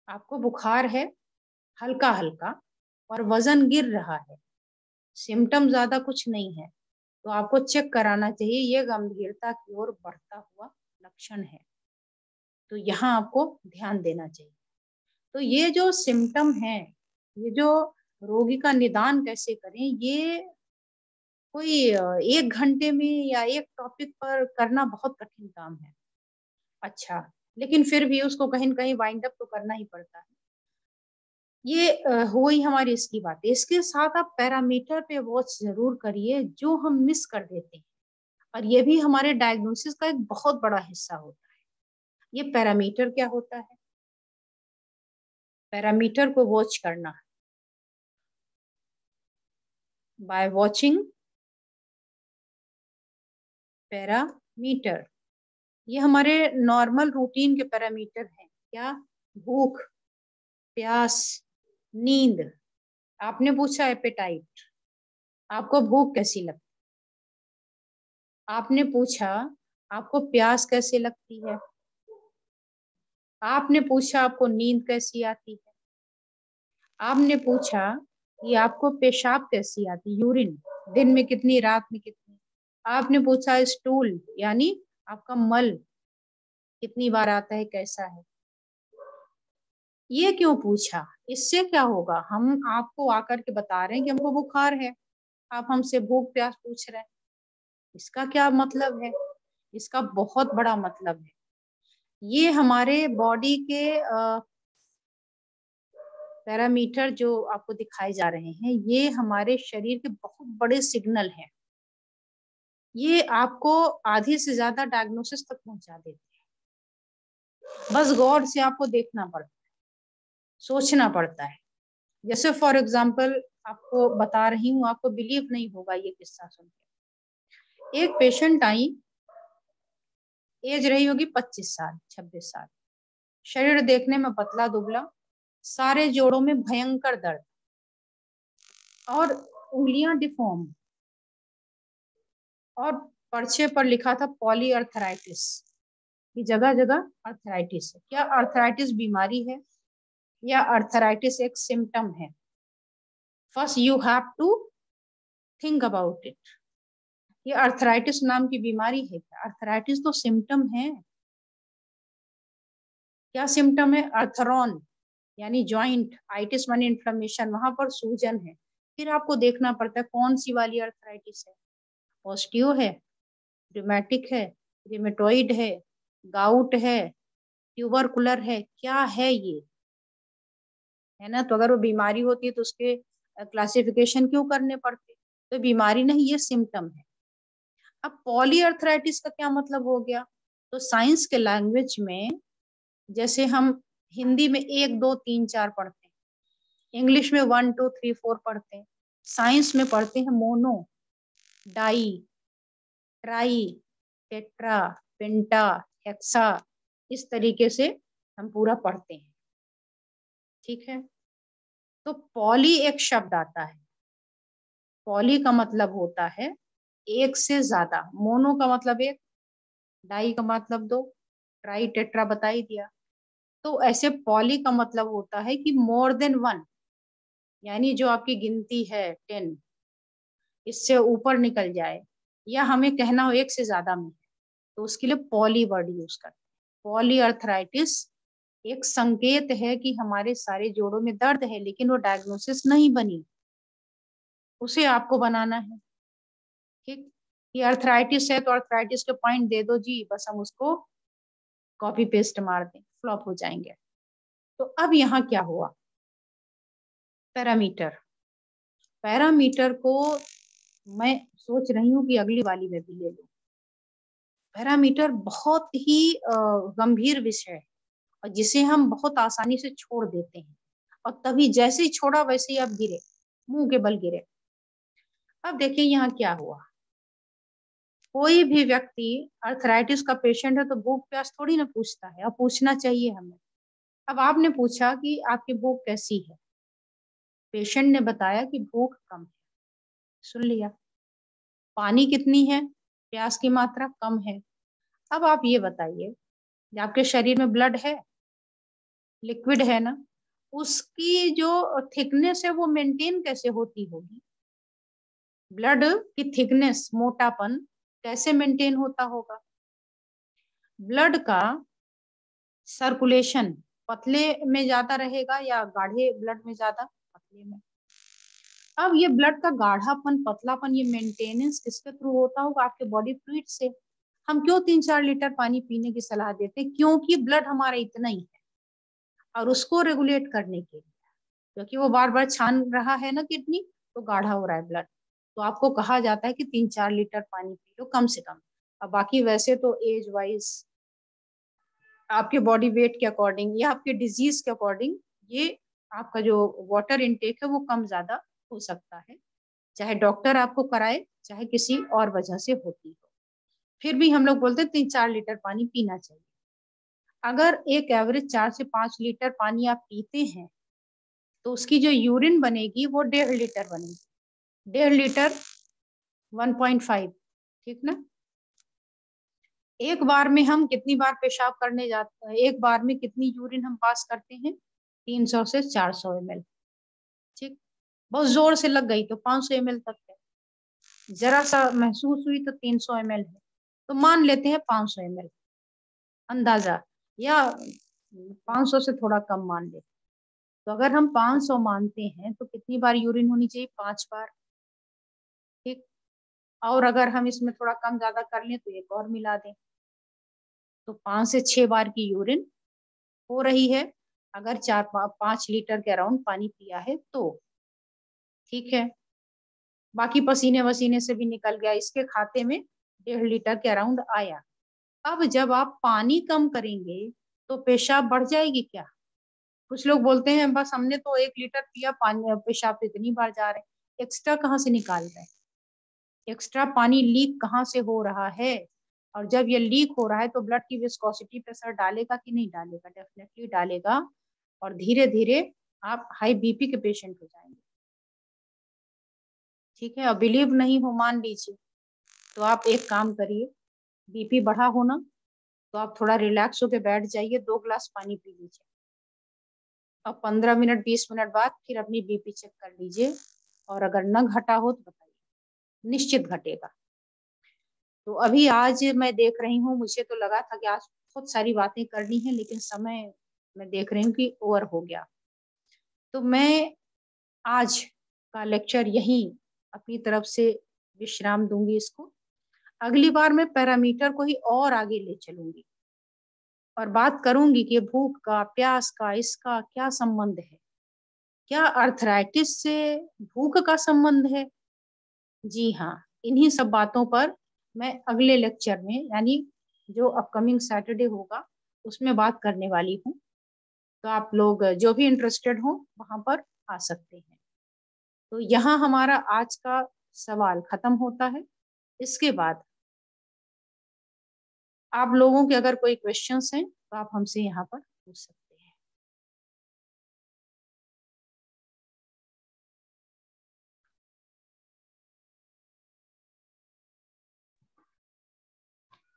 आपको बुखार है हल्का हल्का और वजन गिर रहा है, सिम्टम ज्यादा कुछ नहीं है, तो आपको चेक कराना चाहिए। ये गंभीरता की ओर बढ़ता हुआ लक्षण है, तो यहाँ आपको ध्यान देना चाहिए। तो ये जो सिम्टम है, ये जो रोगी का निदान कैसे करें, ये कोई 1 घंटे में या एक टॉपिक पर करना बहुत कठिन काम है। अच्छा, लेकिन फिर भी उसको कहीं न कहीं वाइंड अप तो करना ही पड़ता है। ये हुई हमारी इसकी बात। इसके साथ आप पैरामीटर पे वॉच जरूर करिए जो हम मिस कर देते हैं, और ये भी हमारे डायग्नोसिस का एक बहुत बड़ा हिस्सा होता है। ये पैरामीटर क्या होता है? पैरामीटर को वॉच करना बाय वॉचिंग पैरामीटर। ये हमारे नॉर्मल रूटीन के पैरामीटर हैं। क्या? भूख, प्यास, नींद। आपने पूछा एपेटाइट, आपको भूख कैसी लगती? आपने पूछा आपको प्यास कैसे लगती है? आपने पूछा आपको नींद कैसी आती है? आपने पूछा कि आपको पेशाब कैसी आती, यूरिन, दिन में कितनी, रात में कितनी? आपने पूछा स्टूल यानी आपका मल कितनी बार आता है, कैसा है? ये क्यों पूछा? इससे क्या होगा, हम आपको आकर के बता रहे हैं कि हमको बुखार है, आप हमसे भूख प्यास पूछ रहे हैं। इसका क्या मतलब है? इसका बहुत बड़ा मतलब है। ये हमारे बॉडी के पैरामीटर जो आपको दिखाए जा रहे हैं, ये हमारे शरीर के बहुत बड़े सिग्नल हैं। ये आपको आधी से ज्यादा डायग्नोसिस तक पहुंचा देते हैं। बस गौर से आपको देखना पड़ता है, सोचना पड़ता है। जैसे फॉर एग्जाम्पल आपको बता रही हूँ, आपको बिलीव नहीं होगा ये किस्सा सुन के। एक पेशेंट आई, एज रही होगी 25 साल 26 साल, शरीर देखने में पतला दुबला, सारे जोड़ों में भयंकर दर्द और उंगलियां डिफॉर्म, और पर्चे पर लिखा था पॉली अर्थराइटिस, कि जगह जगह अर्थराइटिस है। क्या अर्थराइटिस बीमारी है या अर्थराइटिस एक सिम्टम है? First you have to think about it. ये अर्थराइटिस नाम की बीमारी है क्या? अर्थराइटिस तो सिम्टम है। क्या सिम्टम है? अर्थरॉन यानी जॉइंट, आइटिस मानी इन्फ्लेमेशन, वहां पर सूजन है। फिर आपको देखना पड़ता है कौन सी वाली अर्थराइटिस है, ऑस्टियो है, रिमेटिक है, रिमेटोइड है, गाउट है, ट्यूबरकुलर है, क्या है ये, है ना। तो अगर वो बीमारी होती है तो उसके क्लासिफिकेशन क्यों करने पड़ते? तो बीमारी नहीं, ये सिम्टम है। अब पॉलीअर्थराइटिस का क्या मतलब हो गया? तो साइंस के लैंग्वेज में, जैसे हम हिंदी में 1 2 3 4 पढ़ते हैं, इंग्लिश में 1 2 3 4 पढ़ते हैं, साइंस में पढ़ते हैं मोनो, डाई, ट्राई, टेट्रा, पेंटा, हेक्सा, इस तरीके से हम पूरा पढ़ते हैं। ठीक है। तो पॉली एक शब्द आता है, पॉली का मतलब होता है एक से ज्यादा, मोनो का मतलब एक, डाई का मतलब दो, ट्राई टेट्रा बता ही दिया। तो ऐसे पॉली का मतलब होता है कि मोर देन वन, यानी जो आपकी गिनती है 10, इससे ऊपर निकल जाए, या हमें कहना हो एक से ज्यादा में, तो उसके लिए पॉली वर्ड यूज करते हैं। पॉली अर्थराइटिस एक संकेत है कि हमारे सारे जोड़ों में दर्द है, लेकिन वो डायग्नोसिस नहीं बनी, उसे आपको बनाना है। ठीक, ये अर्थराइटिस है तो अर्थराइटिस के पॉइंट दे दो जी, बस हम उसको कॉपी पेस्ट मार दें, फ्लॉप हो जाएंगे। तो अब यहाँ क्या हुआ, पैरामीटर, पैरामीटर को मैं सोच रही हूँ कि अगली वाली में भी ले लूं। पैरामीटर बहुत ही गंभीर विषय है, और जिसे हम बहुत आसानी से छोड़ देते हैं, और तभी जैसे ही छोड़ा वैसे ही आप गिरे, मुंह के बल गिरे। अब देखिए यहाँ क्या हुआ, कोई भी व्यक्ति अर्थराइटिस का पेशेंट है तो भूख प्यास थोड़ी ना पूछता है, अब पूछना चाहिए हमें। अब आपने पूछा कि आपकी भूख कैसी है, पेशेंट ने बताया कि भूख कम है, सुन लिया। पानी कितनी है, प्यास की मात्रा कम है। अब आप ये बताइए, आपके शरीर में ब्लड है, लिक्विड है ना, उसकी जो थिकनेस है वो मेंटेन कैसे होती होगी, ब्लड की थिकनेस, मोटापन कैसे मेंटेन होता होगा, ब्लड का सर्कुलेशन पतले में ज्यादा रहेगा या गाढ़े ब्लड में ज्यादा, पतले में। अब ये ब्लड का गाढ़ापन, पतलापन, ये मेंटेनेंस किसके थ्रू होता होगा, आपके बॉडी फ्लूइड से। हम क्यों 3-4 लीटर पानी पीने की सलाह देते हैं, क्योंकि ब्लड हमारा इतना ही है, और उसको रेगुलेट करने के लिए, क्योंकि वो बार बार छान रहा है ना किडनी, तो गाढ़ा हो रहा है ब्लड, तो आपको कहा जाता है कि 3-4 लीटर पानी पी लो कम से कम। अब बाकी वैसे तो एज वाइज, आपके बॉडी वेट के अकॉर्डिंग या आपके डिजीज के अकॉर्डिंग, ये आपका जो वाटर इनटेक है वो कम ज्यादा हो सकता है, चाहे डॉक्टर आपको कराए चाहे किसी और वजह से होती हो। फिर भी हम लोग बोलते हैं 3-4 लीटर पानी पीना चाहिए। अगर एक एवरेज 4 से 5 लीटर पानी आप पीते हैं, तो उसकी जो यूरिन बनेगी वो 1.5 लीटर बनेगी। 1.5 लीटर 1.5, ठीक ना। एक बार में हम कितनी बार पेशाब करने जाते हैं, एक बार में कितनी यूरिन हम पास करते हैं, 300 से 400 ml। ठीक, बहुत जोर से लग गई तो 500 ml तक है, जरा सा महसूस हुई तो 300 ml है, तो मान लेते हैं 500 ml अंदाजा, या 500 से थोड़ा कम मान लेते। तो अगर हम 500 मानते हैं तो कितनी बार यूरिन होनी चाहिए, 5 बार। ठीक, और अगर हम इसमें थोड़ा कम ज्यादा कर लें तो एक और मिला दें, तो 5 से 6 बार की यूरिन हो रही है, अगर 4-5 लीटर के अराउंड पानी पिया है तो। ठीक है, बाकी पसीने वसीने से भी निकल गया, इसके खाते में 1.5 लीटर के अराउंड आया। अब जब आप पानी कम करेंगे तो पेशाब बढ़ जाएगी क्या, कुछ लोग बोलते हैं बस हमने तो 1 लीटर पिया, पानी पेशाब तो इतनी बार जा रहे हैं, एक्स्ट्रा कहाँ से निकाल रहे हैं, एक्स्ट्रा पानी लीक कहाँ से हो रहा है। और जब ये लीक हो रहा है तो ब्लड की विस्कोसिटी प्रेशर डालेगा कि नहीं डालेगा, डेफिनेटली डालेगा, और धीरे धीरे आप हाई बीपी के पेशेंट हो जाएंगे। ठीक है, और बिलीव नहीं हो मान लीजिए, तो आप एक काम करिए, बीपी बढ़ा हो ना, तो आप थोड़ा रिलैक्स होके बैठ जाइए, 2 गिलास पानी पी लीजिए, और 15 मिनट 20 मिनट बाद फिर अपनी बीपी चेक कर लीजिए, और अगर न घटा हो तो बताइए, निश्चित घटेगा। तो अभी आज मैं देख रही हूँ, मुझे तो लगा था कि आज बहुत सारी बातें करनी है, लेकिन समय मैं देख रही हूँ कि ओवर हो गया, तो मैं आज का लेक्चर यहीं अपनी तरफ से विश्राम दूंगी इसको। अगली बार मैं पैरामीटर को ही और आगे ले चलूंगी, और बात करूंगी कि भूख का, प्यास का, इसका क्या संबंध है, क्या अर्थराइटिस से भूख का संबंध है। जी हाँ, इन्हीं सब बातों पर मैं अगले लेक्चर में, यानी जो अपकमिंग सैटरडे होगा, उसमें बात करने वाली हूँ। तो आप लोग जो भी इंटरेस्टेड हो वहां पर आ सकते हैं। तो यहाँ हमारा आज का सवाल खत्म होता है। इसके बाद आप लोगों के अगर कोई क्वेश्चंस हैं तो आप हमसे यहाँ पर पूछ सकते हैं।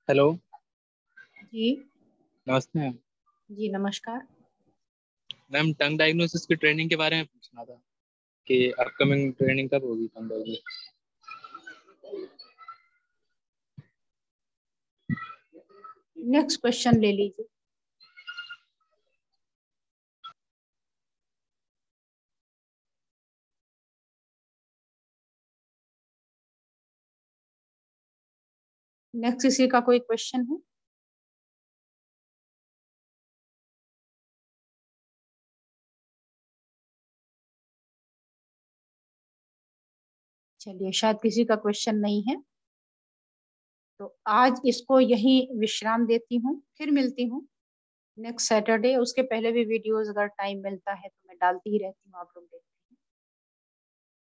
हेलो। जी। नमस्ते मैम। जी नमस्कार। मैम टंग डायग्नोसिस की ट्रेनिंग के बारे में पूछना था कि अपकमिंग ट्रेनिंग कब होगी टंग डायग्नोसिस। नेक्स्ट क्वेश्चन ले लीजिए। नेक्स्ट किसी का कोई क्वेश्चन है? चलिए, शायद किसी का क्वेश्चन नहीं है, तो आज इसको यहीं विश्राम देती हूँ। फिर मिलती हूँ नेक्स्ट सैटरडे। उसके पहले भी वीडियोस अगर टाइम मिलता है तो मैं डालती ही रहती हूँ, आप लोग देखते हैं।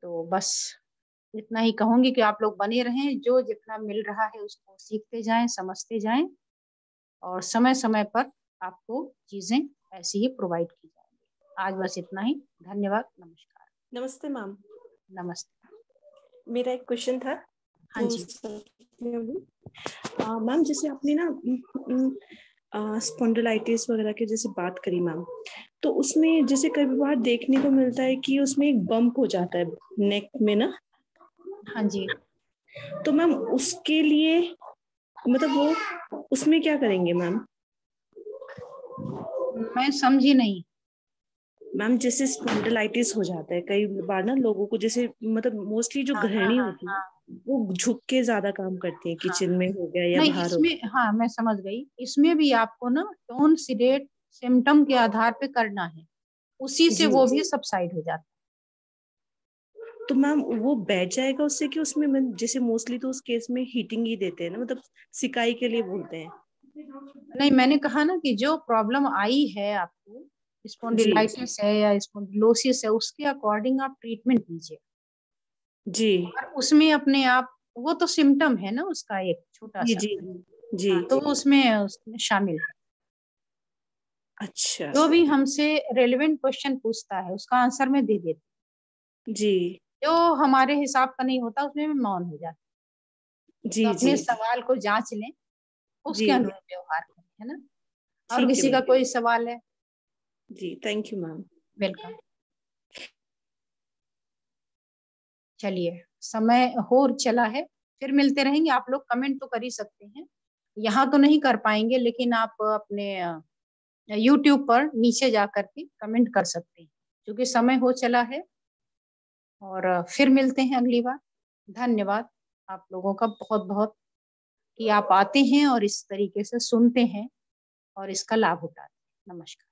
तो बस इतना ही कहूंगी कि आप लोग बने रहें, जो जितना मिल रहा है उसको सीखते जाएं, समझते जाएं, और समय समय पर आपको चीजें ऐसी ही प्रोवाइड की जाएंगी। आज बस इतना ही। धन्यवाद। नमस्कार। नमस्ते मैम। नमस्ते। मेरा एक क्वेश्चन था। हाँ जी। मैम जैसे आपने ना स्पॉन्डिलाइटिस वगैरह के जैसे बात करी मैम, तो उसमें जैसे कई बार देखने को मिलता है कि उसमें एक बम्प हो जाता है नेक में ना। हाँ जी। तो मैम उसके लिए मतलब वो उसमें क्या करेंगे मैम? मैं समझी नहीं। मैम जैसे स्पॉन्डिलाइटिस हो जाता है कई बार ना लोगों को, जैसे मतलब मोस्टली जो हाँ हाँ गृहिणी हाँ होती है हाँ वो झुक के ज्यादा काम करती है, हाँ। किचन में हो गया या नहीं, बाहर हो। इसमें हाँ मैं समझ गई। इसमें भी आपको ना टोन सीडेट सिम्टम के आधार पे करना है, उसी से जी। वो भी सबसाइड हो जाता तो मैम वो बैठ जाएगा उससे कि उसमें जैसे मोस्टली तो उस केस में हीटिंग ही देते हैं ना, मतलब सिकाई के लिए बोलते हैं। है। नहीं, मैंने कहा ना कि जो प्रॉब्लम आई है आपको, जी स्पॉन्डिलाइटिस है या स्पॉन्डिलोसिस है, उसके अकॉर्डिंग आप ट्रीटमेंट लीजिए। जी और उसमें अपने आप, वो तो सिम्टम है ना उसका एक छोटा जी सा। जी जी। हाँ, तो वो उसमें शामिल है। अच्छा। जो भी हमसे रेलेवेंट क्वेश्चन पूछता है उसका आंसर मैं दे देती जी हूँ। जो हमारे हिसाब का नहीं होता उसमें मैं मौन हो जाती हूँ। जी तो जी अपने सवाल को जांच लें, जी। उसके अनुरूप व्यवहार करें, है ना। और ठीक है किसी का मैम। कोई सवाल है? जी थैंक यू मैम। वेलकम। चलिए, समय हो चला है। फिर मिलते रहेंगे। आप लोग कमेंट तो कर ही सकते हैं, यहाँ तो नहीं कर पाएंगे, लेकिन आप अपने यूट्यूब पर नीचे जा करके कमेंट कर सकते हैं, क्योंकि समय हो चला है। और फिर मिलते हैं अगली बार। धन्यवाद आप लोगों का बहुत बहुत, कि आप आते हैं और इस तरीके से सुनते हैं और इसका लाभ उठाते हैं। नमस्कार।